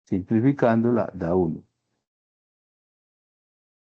Simplificándola da 1.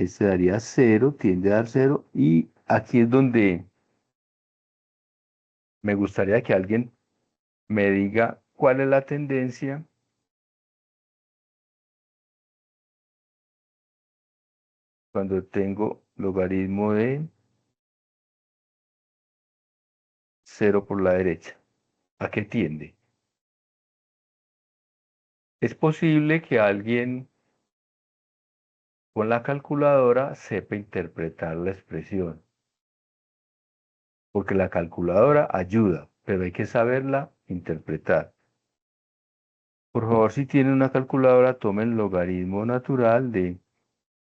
Este daría 0, tiende a dar 0. Y aquí es donde me gustaría que alguien me diga cuál es la tendencia cuando tengo logaritmo de 0 por la derecha. ¿A qué tiende? Es posible que alguien con la calculadora sepa interpretar la expresión, porque la calculadora ayuda, pero hay que saberla interpretar. Por favor, si tienen una calculadora, tomen el logaritmo natural de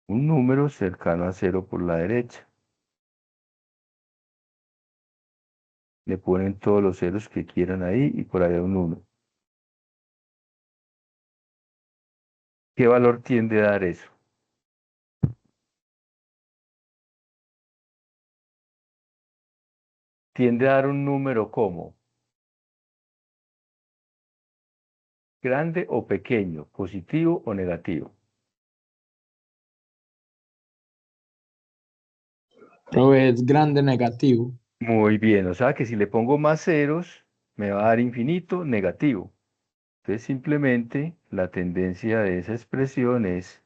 un número cercano a 0 por la derecha. Le ponen todos los ceros que quieran ahí y por allá un 1. ¿Qué valor tiende a dar eso? Tiende a dar un número como grande o pequeño, positivo o negativo. Profe, es grande negativo. Muy bien, o sea que si le pongo más ceros, me va a dar infinito negativo. Entonces simplemente la tendencia de esa expresión es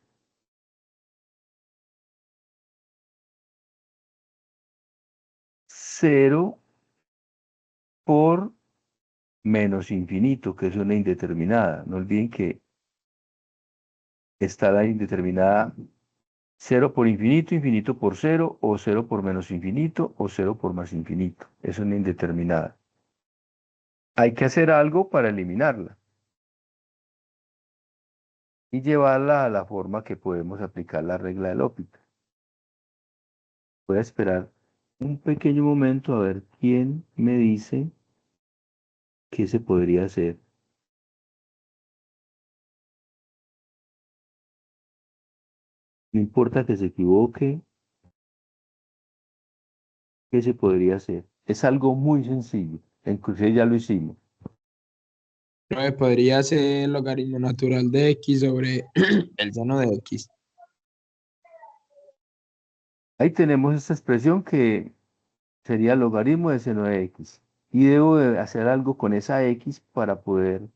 0 por menos infinito, que es una indeterminada. No olviden que está la indeterminada 0 por infinito, infinito por 0, o 0 por menos infinito, o 0 por más infinito. Es una indeterminada. Hay que hacer algo para eliminarla y llevarla a la forma que podemos aplicar la regla de L'Hopital. Voy a esperar un pequeño momento a ver quién me dice qué se podría hacer. No importa que se equivoque, ¿qué se podría hacer? Es algo muy sencillo. Inclusive ya lo hicimos. Profe, podría ser el logaritmo natural de x sobre el seno de x. Ahí tenemos esta expresión que sería el logaritmo de seno de x. Y debo de hacer algo con esa x para poder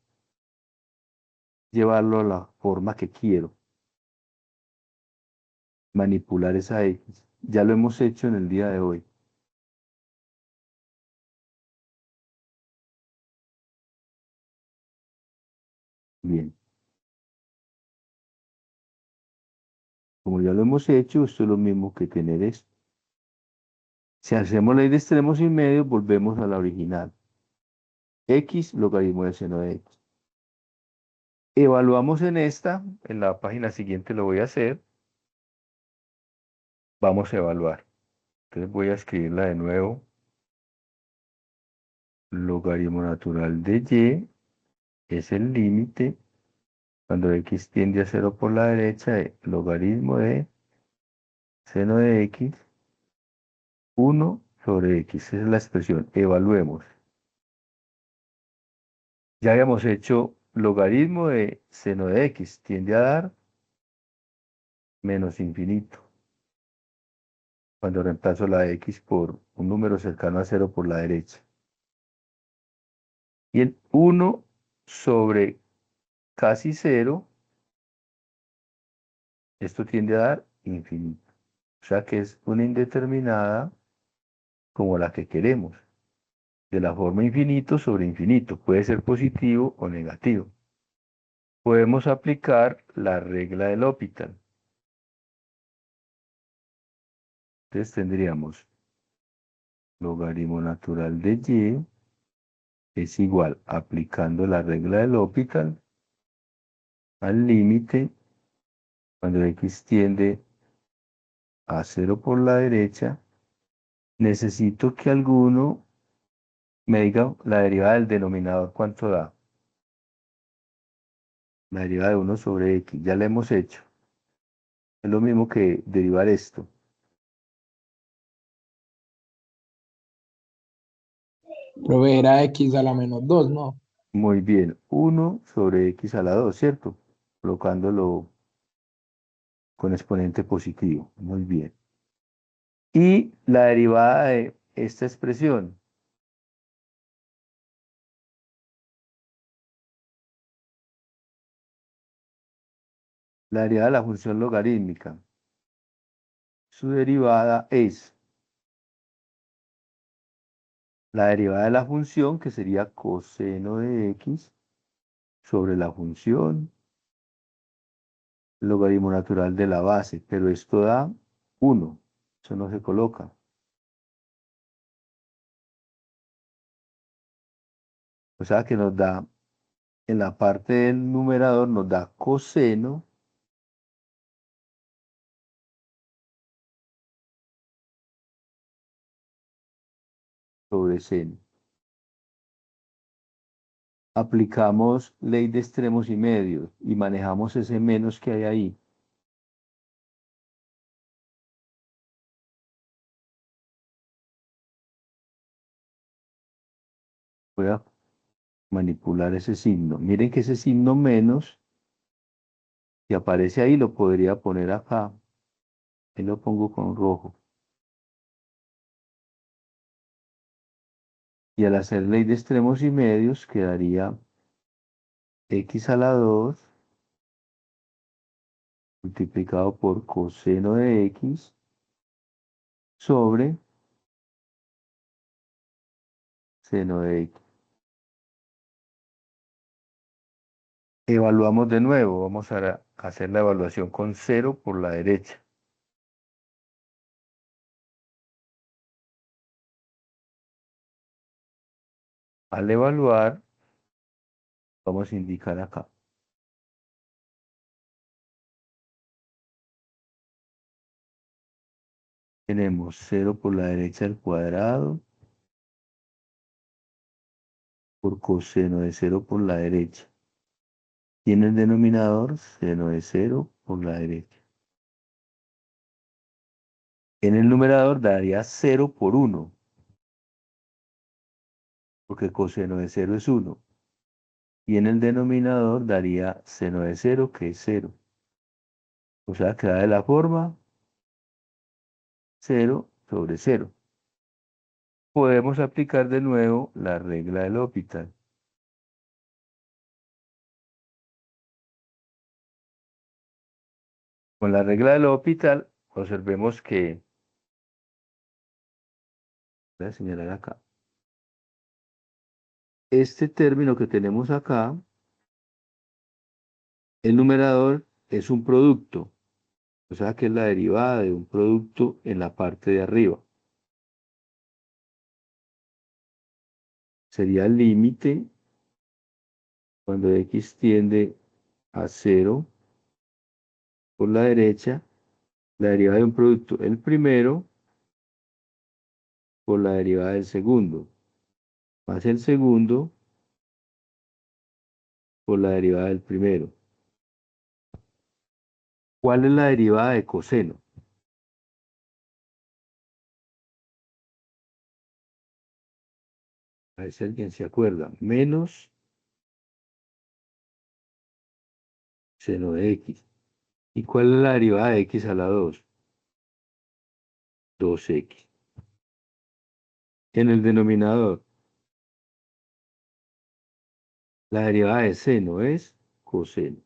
llevarlo a la forma que quiero. Manipular esa x. Ya lo hemos hecho en el día de hoy. Bien. Como ya lo hemos hecho, esto es lo mismo que tener esto. Si hacemos ley de extremos y medios, volvemos a la original. X logaritmo de seno de x. Evaluamos en la página siguiente lo voy a hacer. Vamos a evaluar. Entonces voy a escribirla de nuevo. Logaritmo natural de y es el límite cuando x tiende a 0 por la derecha de logaritmo de seno de x 1 sobre x. Esa es la expresión. Evaluemos. Ya habíamos hecho logaritmo de seno de x. Tiende a dar menos infinito. Cuando reemplazo la x por un número cercano a 0 por la derecha. Y el 1 sobre casi 0, esto tiende a dar infinito. O sea que es una indeterminada como la que queremos. De la forma infinito sobre infinito. Puede ser positivo o negativo. Podemos aplicar la regla del L'Hopital. Entonces tendríamos logaritmo natural de y es igual, aplicando la regla del L'Hopital al límite cuando x tiende a 0 por la derecha. Necesito que alguno me diga la derivada del denominador, ¿cuánto da? La derivada de 1 sobre x, ya la hemos hecho. Es lo mismo que derivar esto. Profe, era x a la menos 2, ¿no? Muy bien, 1 sobre x a la 2, ¿cierto? Colocándolo con exponente positivo. Muy bien. Y la derivada de esta expresión. La derivada de la función logarítmica. Su derivada es la derivada de la función, que sería coseno de x, sobre la función logaritmo natural de la base, pero esto da 1, eso no se coloca. O sea que nos da, en la parte del numerador nos da coseno sobre seno. Aplicamos ley de extremos y medios y manejamos ese menos que hay ahí. Voy a manipular ese signo. Miren que ese signo menos que aparece ahí lo podría poner acá. Y lo pongo con rojo. Y al hacer ley de extremos y medios quedaría x a la 2 multiplicado por coseno de x sobre seno de x. Evaluamos de nuevo. Vamos a hacer la evaluación con 0 por la derecha. Al evaluar, vamos a indicar acá. Tenemos 0 por la derecha al cuadrado por coseno de 0 por la derecha. Y en el denominador, seno de 0 por la derecha. En el numerador daría 0 por 1, porque coseno de 0 es 1. Y en el denominador daría seno de 0, que es 0. O sea, queda de la forma 0 sobre 0. Podemos aplicar de nuevo la regla del L'Hopital. Con la regla del L'Hopital, observemos que, voy a señalar acá, este término que tenemos acá, el numerador es un producto, o sea que es la derivada de un producto en la parte de arriba. Sería el límite cuando x tiende a 0 por la derecha, la derivada de un producto, el primero, por la derivada del segundo, más el segundo por la derivada del primero. ¿Cuál es la derivada de coseno? A ver si alguien se acuerda. Menos seno de x. ¿Y cuál es la derivada de x a la 2? 2x. En el denominador, la derivada de seno es coseno.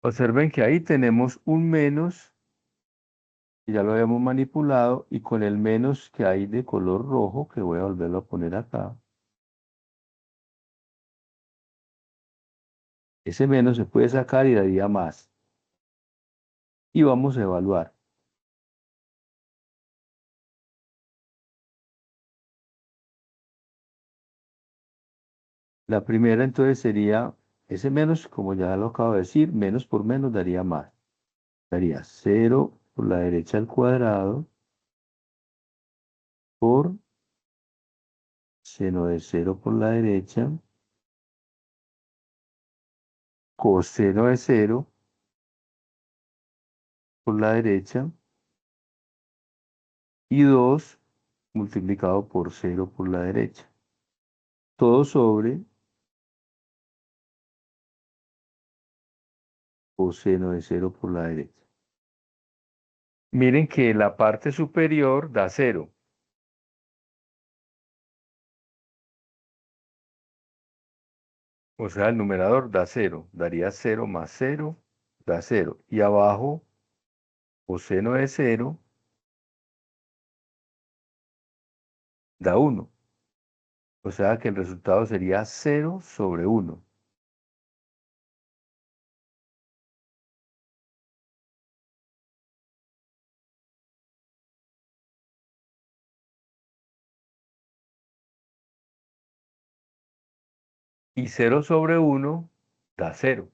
Observen que ahí tenemos un menos, que ya lo habíamos manipulado, y con el menos que hay de color rojo, que voy a volverlo a poner acá, ese menos se puede sacar y daría más. Y vamos a evaluar. La primera entonces sería, ese menos, como ya lo acabo de decir, menos por menos daría más. Daría 0 por la derecha al cuadrado por seno de 0 por la derecha, coseno de 0 por la derecha, y 2 multiplicado por 0 por la derecha. Todo sobre o seno de 0 por la derecha. Miren que la parte superior da 0. O sea, el numerador da 0. Daría 0 más 0, da 0. Y abajo, o seno de 0, da 1. O sea que el resultado sería 0 sobre 1. Y 0 sobre 1 da 0.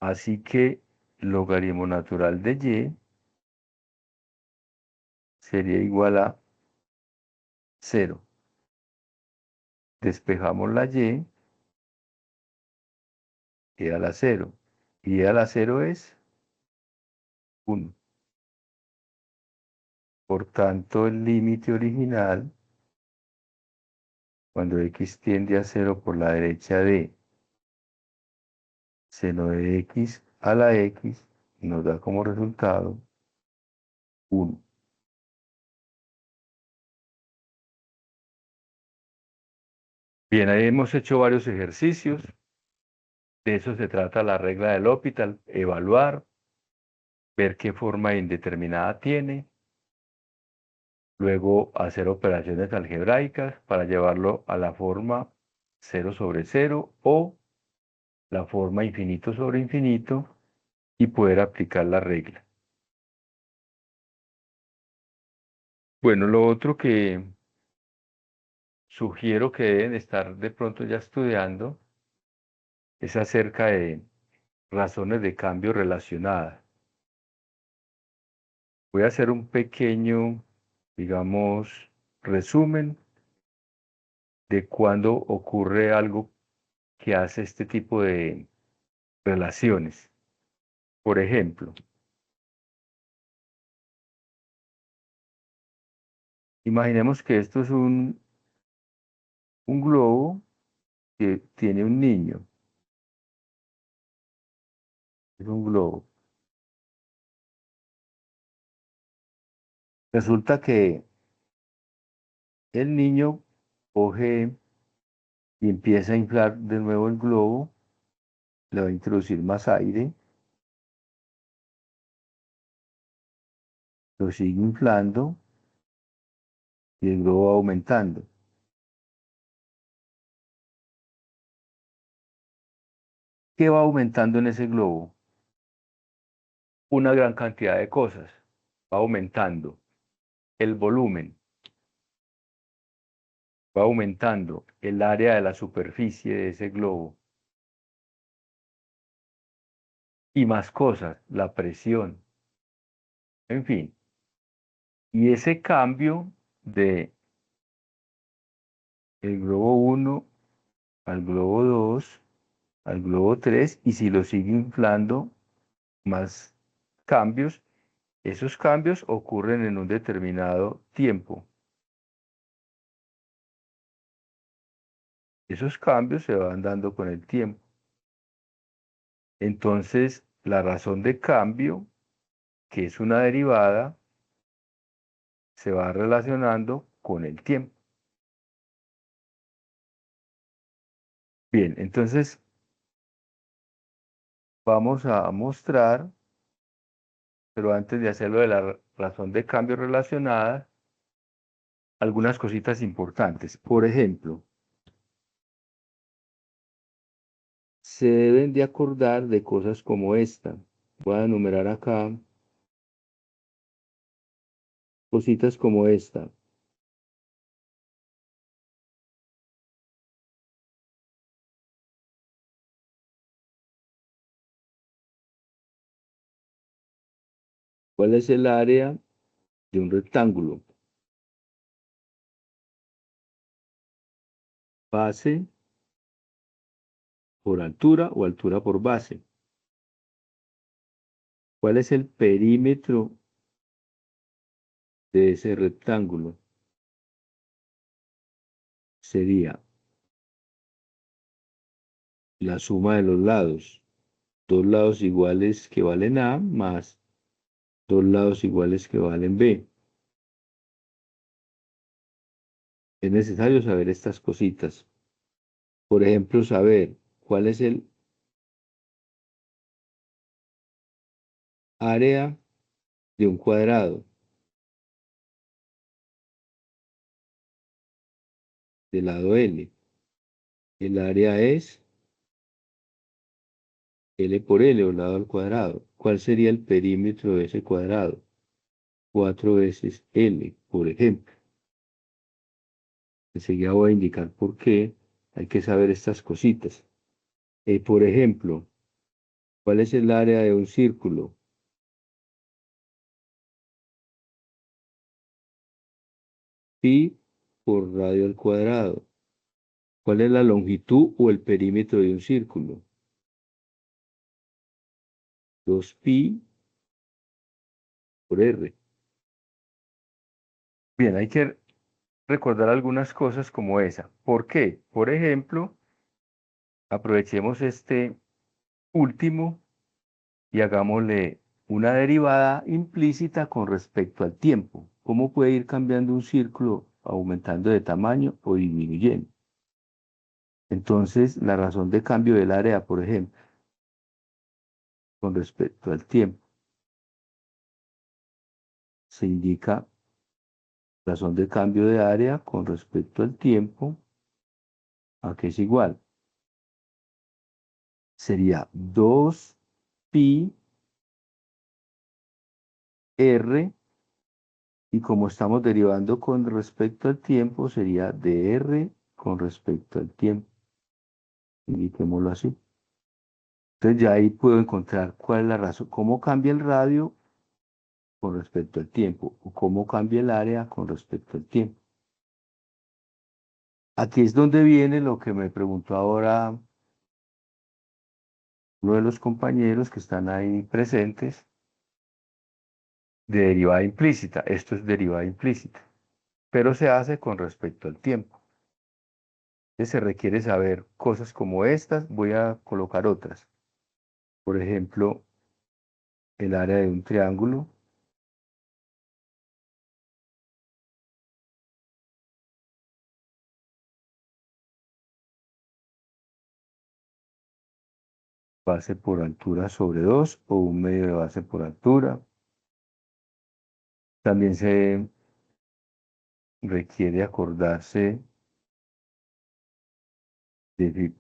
Así que logaritmo natural de y sería igual a 0. Despejamos la y, queda la 0. Y a la 0 es 1. Por tanto, el límite original, cuando x tiende a 0 por la derecha de seno de x a la x, nos da como resultado 1. Bien, ahí hemos hecho varios ejercicios. De eso se trata la regla del L'Hopital, evaluar, ver qué forma indeterminada tiene, luego hacer operaciones algebraicas para llevarlo a la forma 0 sobre 0 o la forma infinito sobre infinito y poder aplicar la regla. Bueno, lo otro que sugiero que deben estar de pronto ya estudiando es acerca de razones de cambio relacionadas. Voy a hacer un pequeño, digamos, resumen de cuando ocurre algo que hace este tipo de relaciones. Por ejemplo, imaginemos que esto es un globo que tiene un niño. Es un globo. Resulta que el niño coge y empieza a inflar de nuevo el globo, le va a introducir más aire, lo sigue inflando y el globo va aumentando. ¿Qué va aumentando en ese globo? Una gran cantidad de cosas. Va aumentando el volumen, va aumentando el área de la superficie de ese globo y más cosas, la presión, en fin. Y ese cambio de el globo 1 al globo 2 al globo 3 y si lo sigue inflando, más cambios, esos cambios ocurren en un determinado tiempo. Esos cambios se van dando con el tiempo. Entonces, la razón de cambio, que es una derivada, se va relacionando con el tiempo. Bien, entonces vamos a mostrar, pero antes de hacerlo de la razón de cambio relacionada, algunas cositas importantes. Por ejemplo, se deben de acordar de cosas como esta. Voy a enumerar acá cositas como esta. ¿Cuál es el área de un rectángulo? Base por altura o altura por base. ¿Cuál es el perímetro de ese rectángulo? Sería la suma de los lados. Dos lados iguales que valen A más dos lados iguales que valen B. Es necesario saber estas cositas. Por ejemplo, saber cuál es el área de un cuadrado del lado L. El área es L por L, o lado al cuadrado. ¿Cuál sería el perímetro de ese cuadrado? 4 veces L, por ejemplo. Enseguida voy a indicar por qué hay que saber estas cositas. Por ejemplo, ¿cuál es el área de un círculo? Pi por radio al cuadrado. ¿Cuál es la longitud o el perímetro de un círculo? 2pi por r. Bien, hay que recordar algunas cosas como esa. ¿Por qué? Por ejemplo, aprovechemos este último y hagámosle una derivada implícita con respecto al tiempo. ¿Cómo puede ir cambiando un círculo, aumentando de tamaño o disminuyendo? Entonces, la razón de cambio del área, por ejemplo, con respecto al tiempo, se indica razón de cambio de área con respecto al tiempo, a que es igual. Sería 2pi r, y como estamos derivando con respecto al tiempo, sería dr con respecto al tiempo. Indiquémoslo así. Entonces ya ahí puedo encontrar cuál es la razón, cómo cambia el radio con respecto al tiempo, o cómo cambia el área con respecto al tiempo. Aquí es donde viene lo que me preguntó ahora uno de los compañeros que están ahí presentes, de derivada implícita. Esto es derivada implícita, pero se hace con respecto al tiempo. Entonces se requiere saber cosas como estas. Voy a colocar otras. Por ejemplo, el área de un triángulo base por altura sobre 2, o un medio de base por altura. También se requiere acordarse de,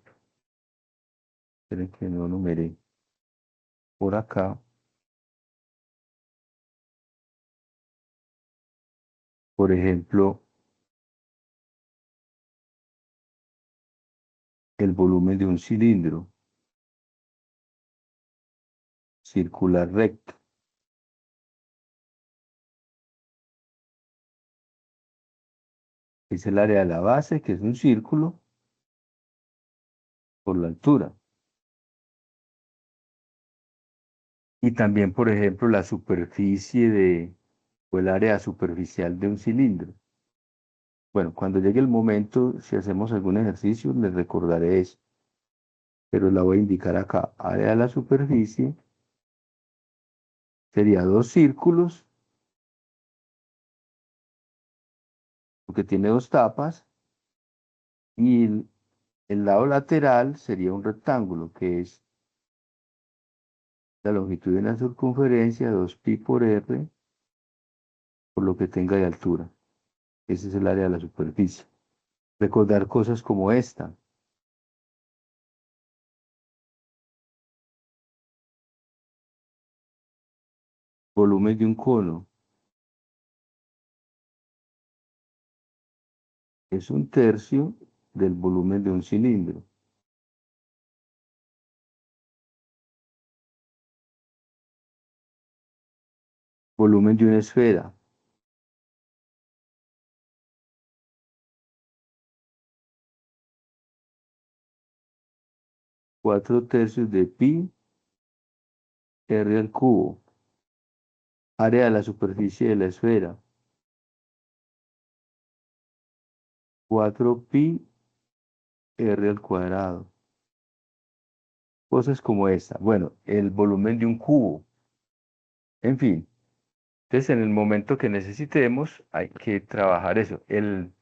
esperen que no numeré por acá, por ejemplo, el volumen de un cilindro circular recto. Es el área de la base, que es un círculo, por la altura. Y también, por ejemplo, la superficie o el área superficial de un cilindro. Bueno, cuando llegue el momento, si hacemos algún ejercicio, les recordaré eso. Pero la voy a indicar acá. Área de la superficie sería dos círculos, porque tiene dos tapas, y el lado lateral sería un rectángulo, que es la longitud de una circunferencia, 2pi por r, por lo que tenga de altura. Ese es el área de la superficie. Recordar cosas como esta. Volumen de un cono es un tercio del volumen de un cilindro. Volumen de una esfera. Cuatro tercios de pi r al cubo. Área de la superficie de la esfera. 4pi r al cuadrado. cosas como esta. Bueno, el volumen de un cubo. En fin. Entonces, en el momento que necesitemos, hay que trabajar eso. El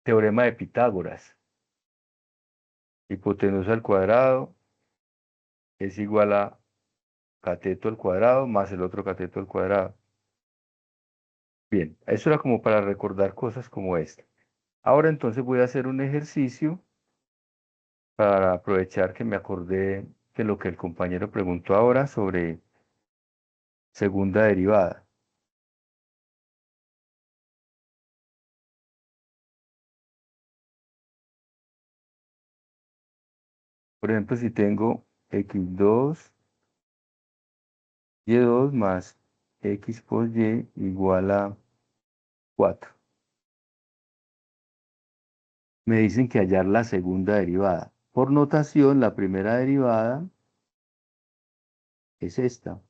teorema de Pitágoras. Hipotenusa al cuadrado es igual a cateto al cuadrado más el otro cateto al cuadrado. Bien, eso era como para recordar cosas como esta. Ahora entonces voy a hacer un ejercicio para aprovechar que me acordé de lo que el compañero preguntó ahora sobre segunda derivada. Por ejemplo, si tengo x2, y2 más x por y igual a 4. Me dicen que hallar la segunda derivada. Por notación, la primera derivada es esta,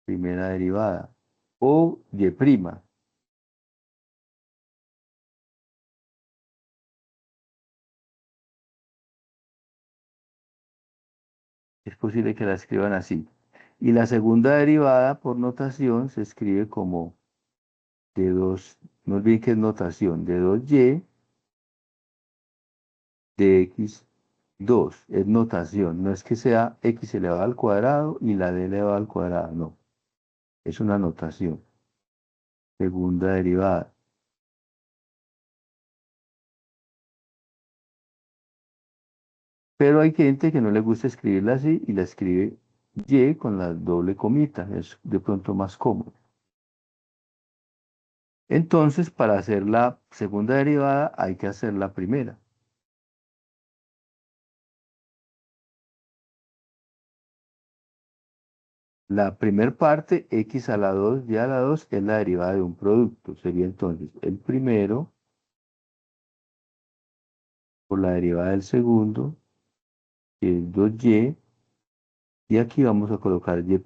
primera derivada, o y'. Es posible que la escriban así. Y la segunda derivada, por notación, se escribe como de 2, no olviden que es notación, de 2y de x2. Es notación, no es que sea x elevado al cuadrado y la d elevado al cuadrado, no. Es una notación. Segunda derivada. Pero hay gente que no le gusta escribirla así y la escribe y con la doble comita. Es de pronto más cómodo. Entonces, para hacer la segunda derivada hay que hacer la primera. La primera parte, x a la 2, y a la 2, es la derivada de un producto. Sería entonces el primero por la derivada del segundo, que es 2y, y aquí vamos a colocar y'.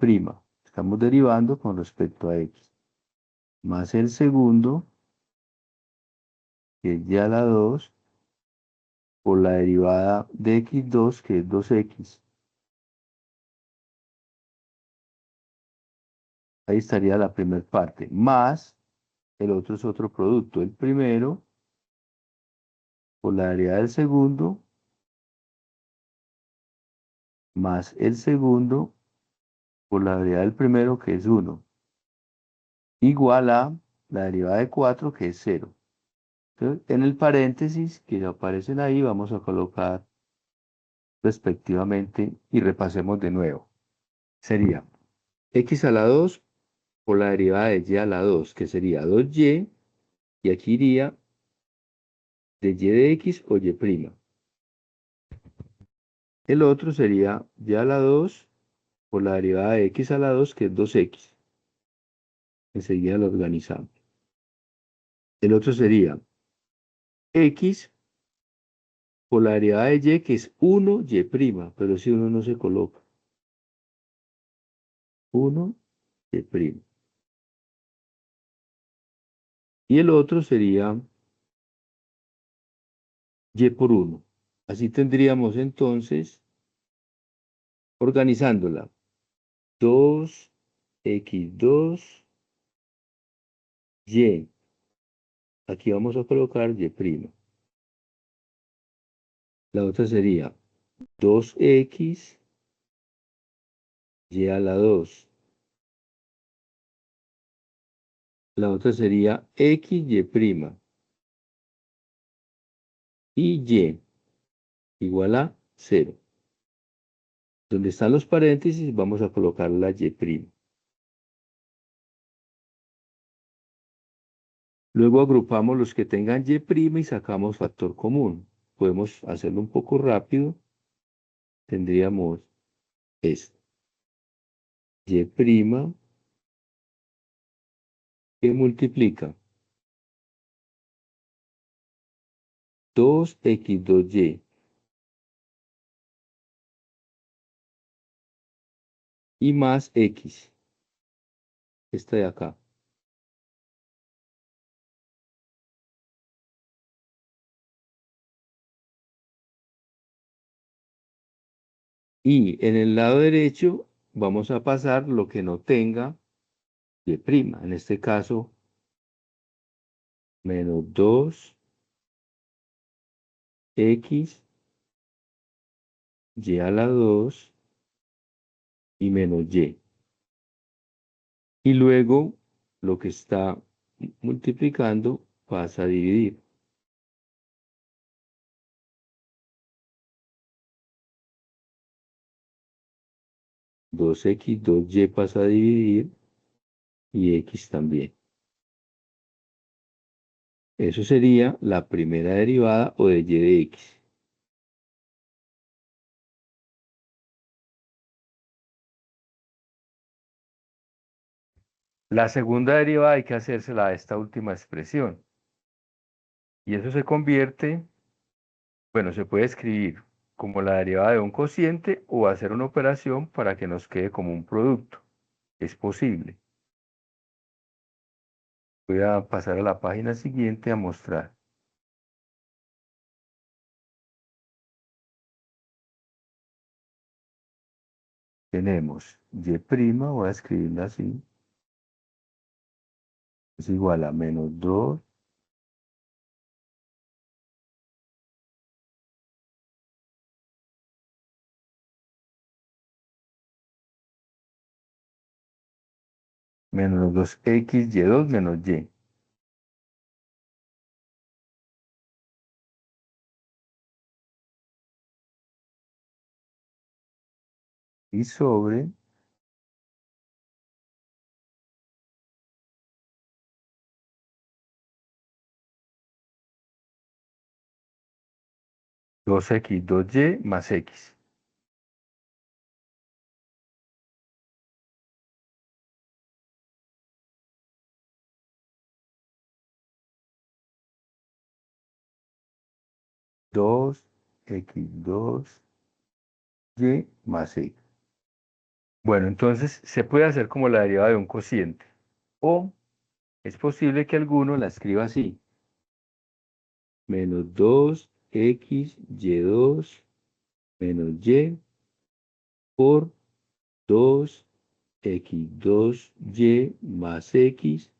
Estamos derivando con respecto a x. Más el segundo, que es y a la 2, por la derivada de x2, que es 2x. Ahí estaría la primera parte, más el otro es otro producto. El primero, por la derivada del segundo, más el segundo, por la derivada del primero, que es 1, igual a la derivada de 4, que es 0. Entonces, en el paréntesis que aparecen ahí, vamos a colocar respectivamente y repasemos de nuevo. Sería x a la 2 por la derivada de y a la 2, que sería 2y, y aquí iría de y de x o y'. El otro sería y a la 2 por la derivada de x a la 2, que es 2x. Enseguida lo organizamos. El otro sería x por la derivada de y, que es 1y', pero si uno no se coloca. 1y'. Y el otro sería y por 1. Así tendríamos entonces, organizándola, 2x2, y. Aquí vamos a colocar y'. La otra sería 2x, y a la 2. La otra sería xy'. Y y igual a 0. Donde están los paréntesis, vamos a colocar la y'. Luego agrupamos los que tengan y' y sacamos factor común. Podemos hacerlo un poco rápido. Tendríamos esto. Y' que multiplica 2x2y y más x. Esta de acá. Y en el lado derecho vamos a pasar lo que no tenga y'. En este caso, menos 2x y a la 2 y menos y. Y luego lo que está multiplicando pasa a dividir. 2x, 2y pasa a dividir y x también. Eso sería la primera derivada o de y de x. La segunda derivada hay que hacérsela a esta última expresión. Y eso se convierte, bueno, se puede escribir como la derivada de un cociente o hacer una operación para que nos quede como un producto. Es posible. Voy a pasar a la página siguiente a mostrar. Tenemos y', voy a escribirla así, es igual a menos 2 menos 2x y2 menos y. Y sobre 2x, 2y más x. Dos x, 2y más x. Bueno, entonces se puede hacer como la derivada de un cociente. O es posible que alguno la escriba así. Menos 2x, y2 menos y por 2x, 2y más x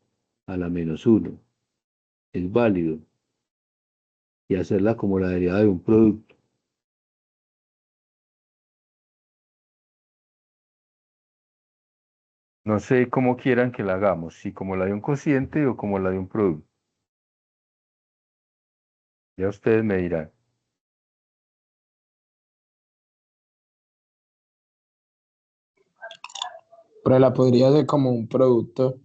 a la menos 1. Es válido. Y hacerla como la derivada de un producto. No sé cómo quieran que la hagamos, si como la de un cociente o como la de un producto. Ya ustedes me dirán. Pero la podría hacer como un producto.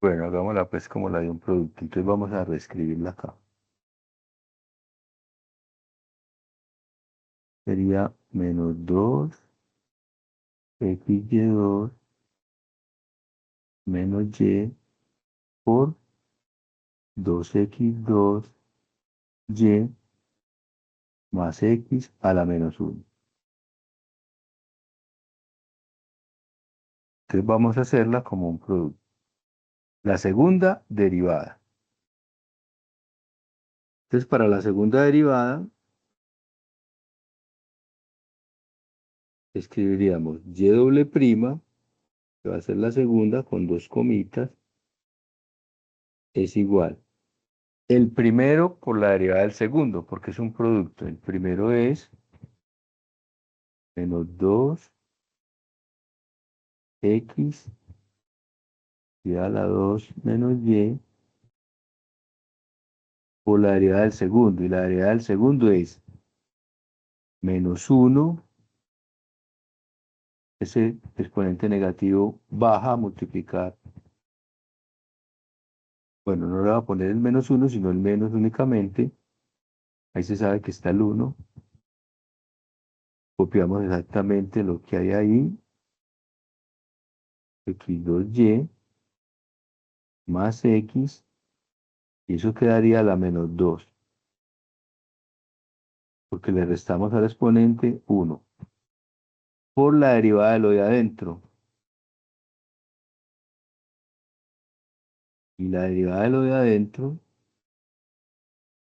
Bueno, hagámosla pues como la de un producto. Entonces vamos a reescribirla acá. Sería menos 2x y2 menos y por 2x2y más x a la menos 1. Entonces vamos a hacerla como un producto. La segunda derivada. Entonces para la segunda derivada escribiríamos y doble prima, que va a ser la segunda con dos comitas, es igual. El primero por la derivada del segundo, porque es un producto. El primero es menos 2x y a la 2 menos y por la derivada del segundo. Y la derivada del segundo es menos 1, ese exponente negativo baja a multiplicar. Bueno, no le va a poner el menos 1, sino el menos únicamente. Ahí se sabe que está el 1. Copiamos exactamente lo que hay ahí. X2y más x. Y eso quedaría a la menos 2. Porque le restamos al exponente 1. Por la derivada de lo de adentro. Y la derivada de lo de adentro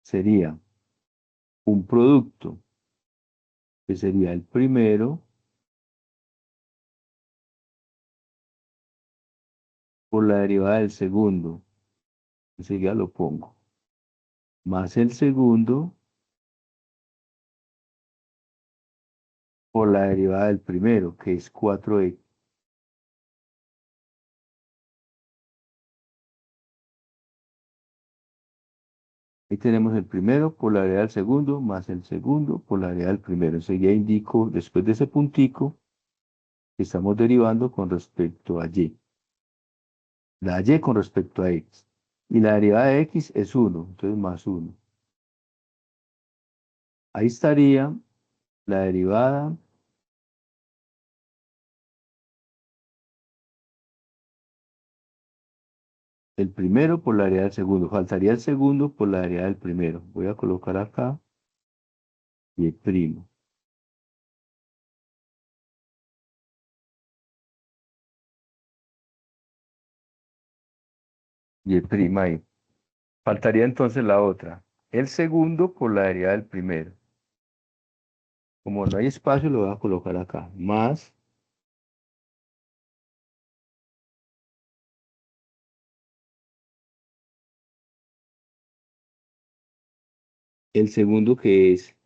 sería un producto, que sería el primero por la derivada del segundo, enseguida lo pongo, más el segundo por la derivada del primero, que es 4x. Ahí tenemos el primero por la derivada del segundo, más el segundo por la derivada del primero. Enseguida indico, después de ese puntico, que estamos derivando con respecto a y. La y con respecto a x. Y la derivada de x es 1, entonces más 1. Ahí estaría la derivada del primero por la derivada del segundo. Faltaría el segundo por la derivada del primero. Voy a colocar acá y primo. Y prima ahí. Faltaría entonces la otra. El segundo por la derivada del primero. Como no hay espacio, lo voy a colocar acá. Más el segundo que es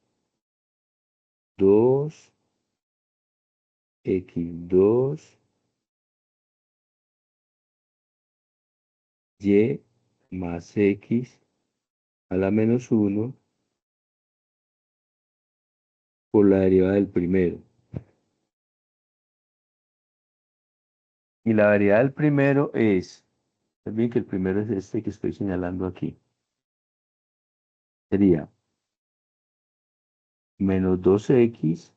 2x2 y más x a la menos 1 por la derivada del primero. Y la derivada del primero es, bien que el primero es este que estoy señalando aquí. Sería menos 2x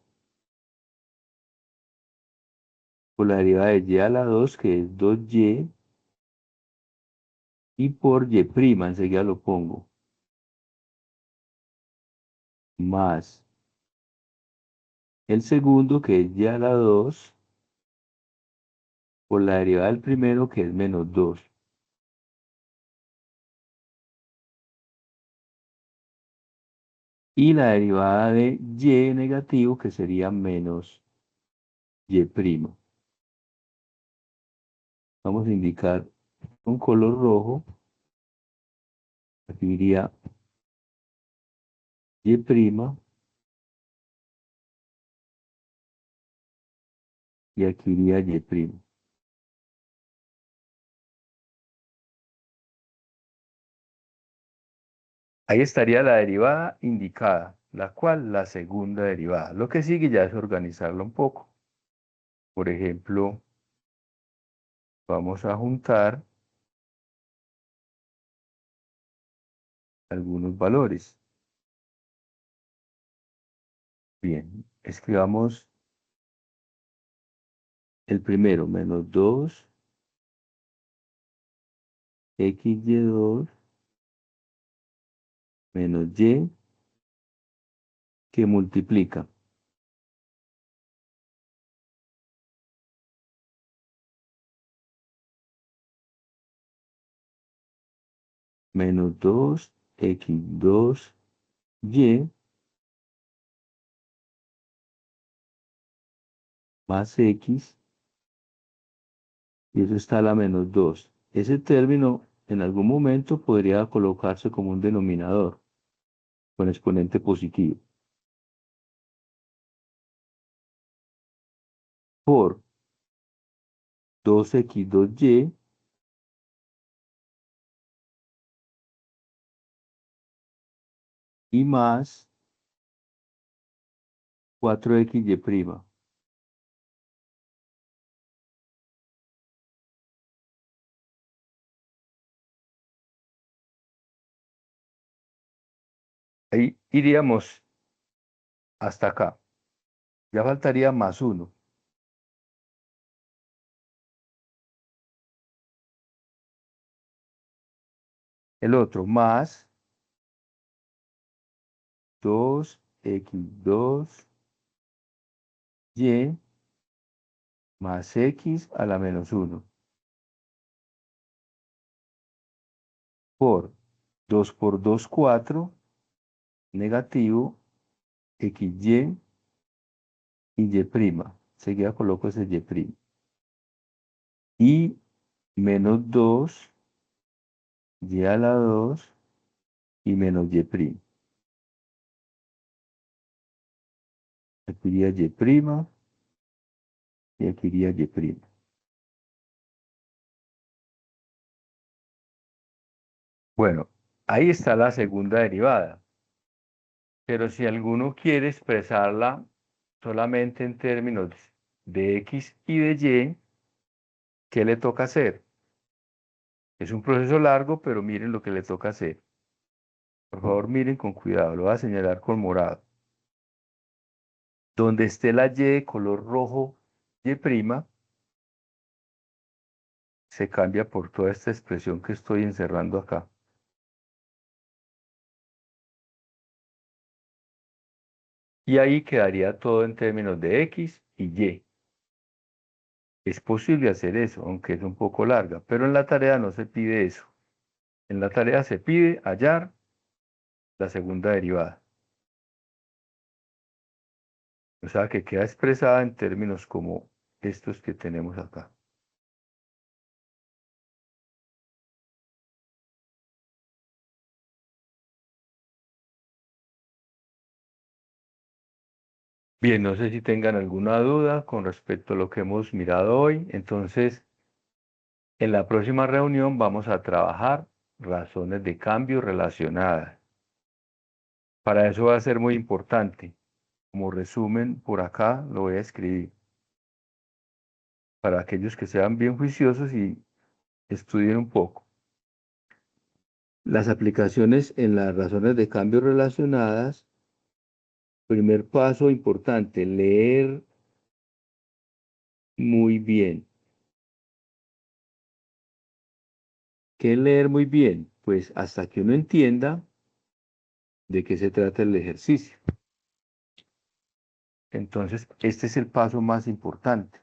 por la derivada de y a la 2, que es 2y, y por y', enseguida lo pongo, más el segundo, que es y a la 2, por la derivada del primero, que es menos 2. Y la derivada de y negativo, que sería menos y'. Vamos a indicar un color rojo. Aquí iría y', y aquí iría y'. Ahí estaría la derivada indicada, la cual la segunda derivada. Lo que sigue ya es organizarlo un poco. Por ejemplo, vamos a juntar algunos valores. Bien, escribamos el primero, menos 2xy2 menos y, que multiplica menos 2x2y más x, y eso está a la menos 2. Ese término en algún momento podría colocarse como un denominador con exponente positivo. Por 2x2y y más 4xy'. Ahí iríamos hasta acá. Ya faltaría más 1. El otro más 2x2y más x a la menos 1 por 2 por 2, 4, negativo, xy y y'. Seguida coloco ese y'. Y menos 2 y a la 2 y menos y prima. Aquí iría y prima y aquí iría y prima. Bueno, ahí está la segunda derivada. Pero si alguno quiere expresarla solamente en términos de x y de y, ¿qué le toca hacer? Es un proceso largo, pero miren lo que le toca hacer. Por favor, miren con cuidado, lo voy a señalar con morado. Donde esté la y de color rojo, y', se cambia por toda esta expresión que estoy encerrando acá. Y ahí quedaría todo en términos de x y y. Es posible hacer eso, aunque es un poco larga, pero en la tarea no se pide eso. En la tarea se pide hallar la segunda derivada. O sea, que queda expresada en términos como estos que tenemos acá. Bien, no sé si tengan alguna duda con respecto a lo que hemos mirado hoy. Entonces, en la próxima reunión vamos a trabajar razones de cambio relacionadas. Para eso va a ser muy importante. Como resumen, por acá lo voy a escribir. Para aquellos que sean bien juiciosos y estudien un poco. Las aplicaciones en las razones de cambio relacionadas. Primer paso importante, leer muy bien. ¿Qué es leer muy bien? Pues hasta que uno entienda de qué se trata el ejercicio. Entonces, este es el paso más importante.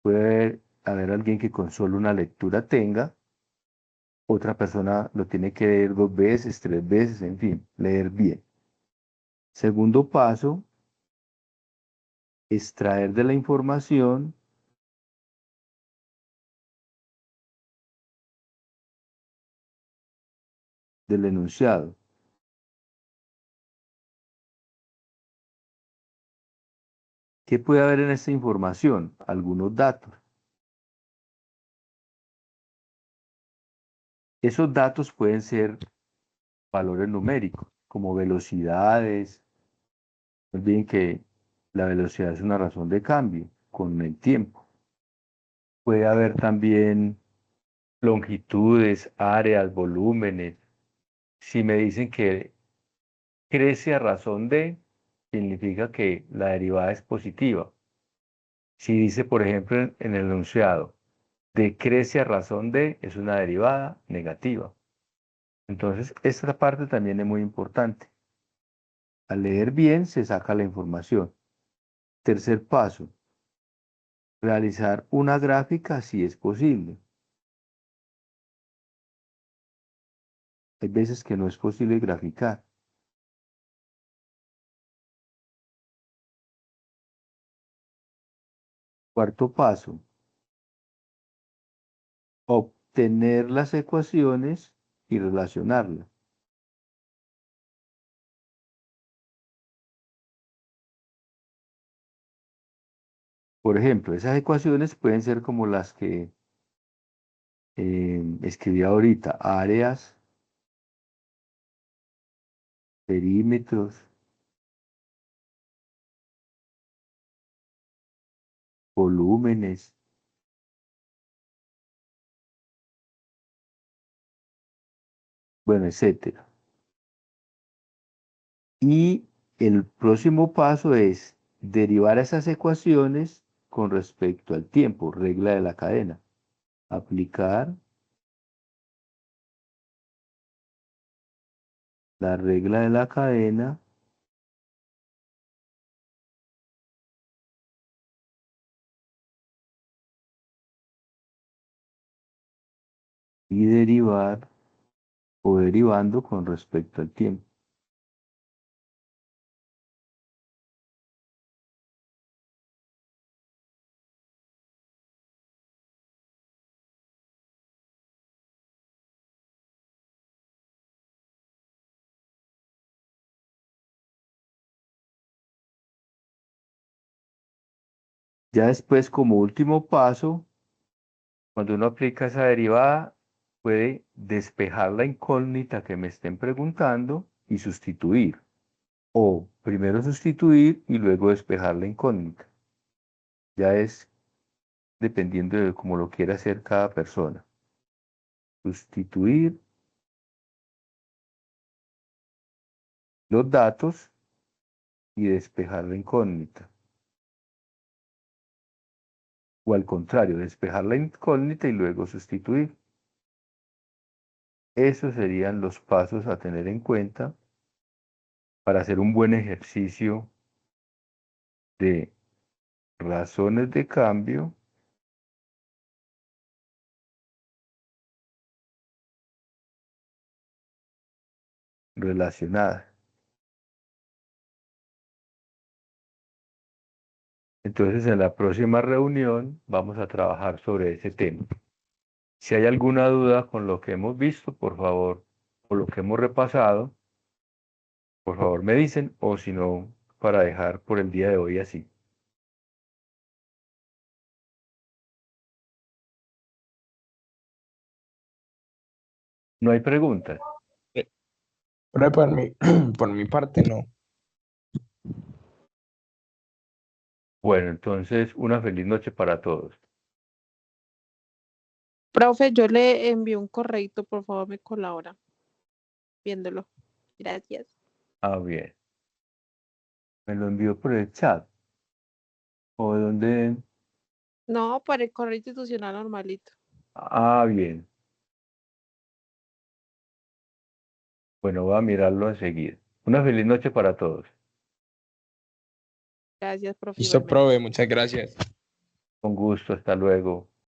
Puede haber alguien que con solo una lectura tenga, otra persona lo tiene que leer 2 veces, 3 veces, en fin, leer bien. Segundo paso, extraer de la información del enunciado. ¿Qué puede haber en esta información? Algunos datos. Esos datos pueden ser valores numéricos, como velocidades. No olviden que la velocidad es una razón de cambio con el tiempo. Puede haber también longitudes, áreas, volúmenes. Si me dicen que crece a razón de, significa que la derivada es positiva. Si dice, por ejemplo, en el enunciado, decrece a razón de, es una derivada negativa. Entonces, esta parte también es muy importante. Al leer bien, se saca la información. Tercer paso, realizar una gráfica si es posible. Hay veces que no es posible graficar. Cuarto paso, obtener las ecuaciones y relacionarlas. Por ejemplo, esas ecuaciones pueden ser como las que escribí ahorita, áreas, perímetros, volúmenes, bueno, etcétera. Y el próximo paso es derivar esas ecuaciones con respecto al tiempo, regla de la cadena. Aplicar la regla de la cadena y derivar o derivando con respecto al tiempo. Ya después, como último paso, cuando uno aplica esa derivada, puede despejar la incógnita que me estén preguntando y sustituir. O primero sustituir y luego despejar la incógnita. Ya es dependiendo de cómo lo quiera hacer cada persona. Sustituir los datos y despejar la incógnita. O al contrario, despejar la incógnita y luego sustituir. Esos serían los pasos a tener en cuenta para hacer un buen ejercicio de razones de cambio relacionadas. Entonces, en la próxima reunión vamos a trabajar sobre ese tema. Si hay alguna duda con lo que hemos visto, por favor, o lo que hemos repasado, por favor me dicen, o si no, para dejar por el día de hoy así. No hay preguntas. Pero por mi parte no. Bueno, entonces una feliz noche para todos. Profe, yo le envío un correíto, por favor, me colabora viéndolo. Gracias. Ah, bien. Me lo envió por el chat. ¿O de dónde? No, para el correo institucional normalito. Ah, bien. Bueno, voy a mirarlo enseguida. Una feliz noche para todos. Gracias, profe. Listo, igualmente. profe, muchas gracias. Con gusto, hasta luego.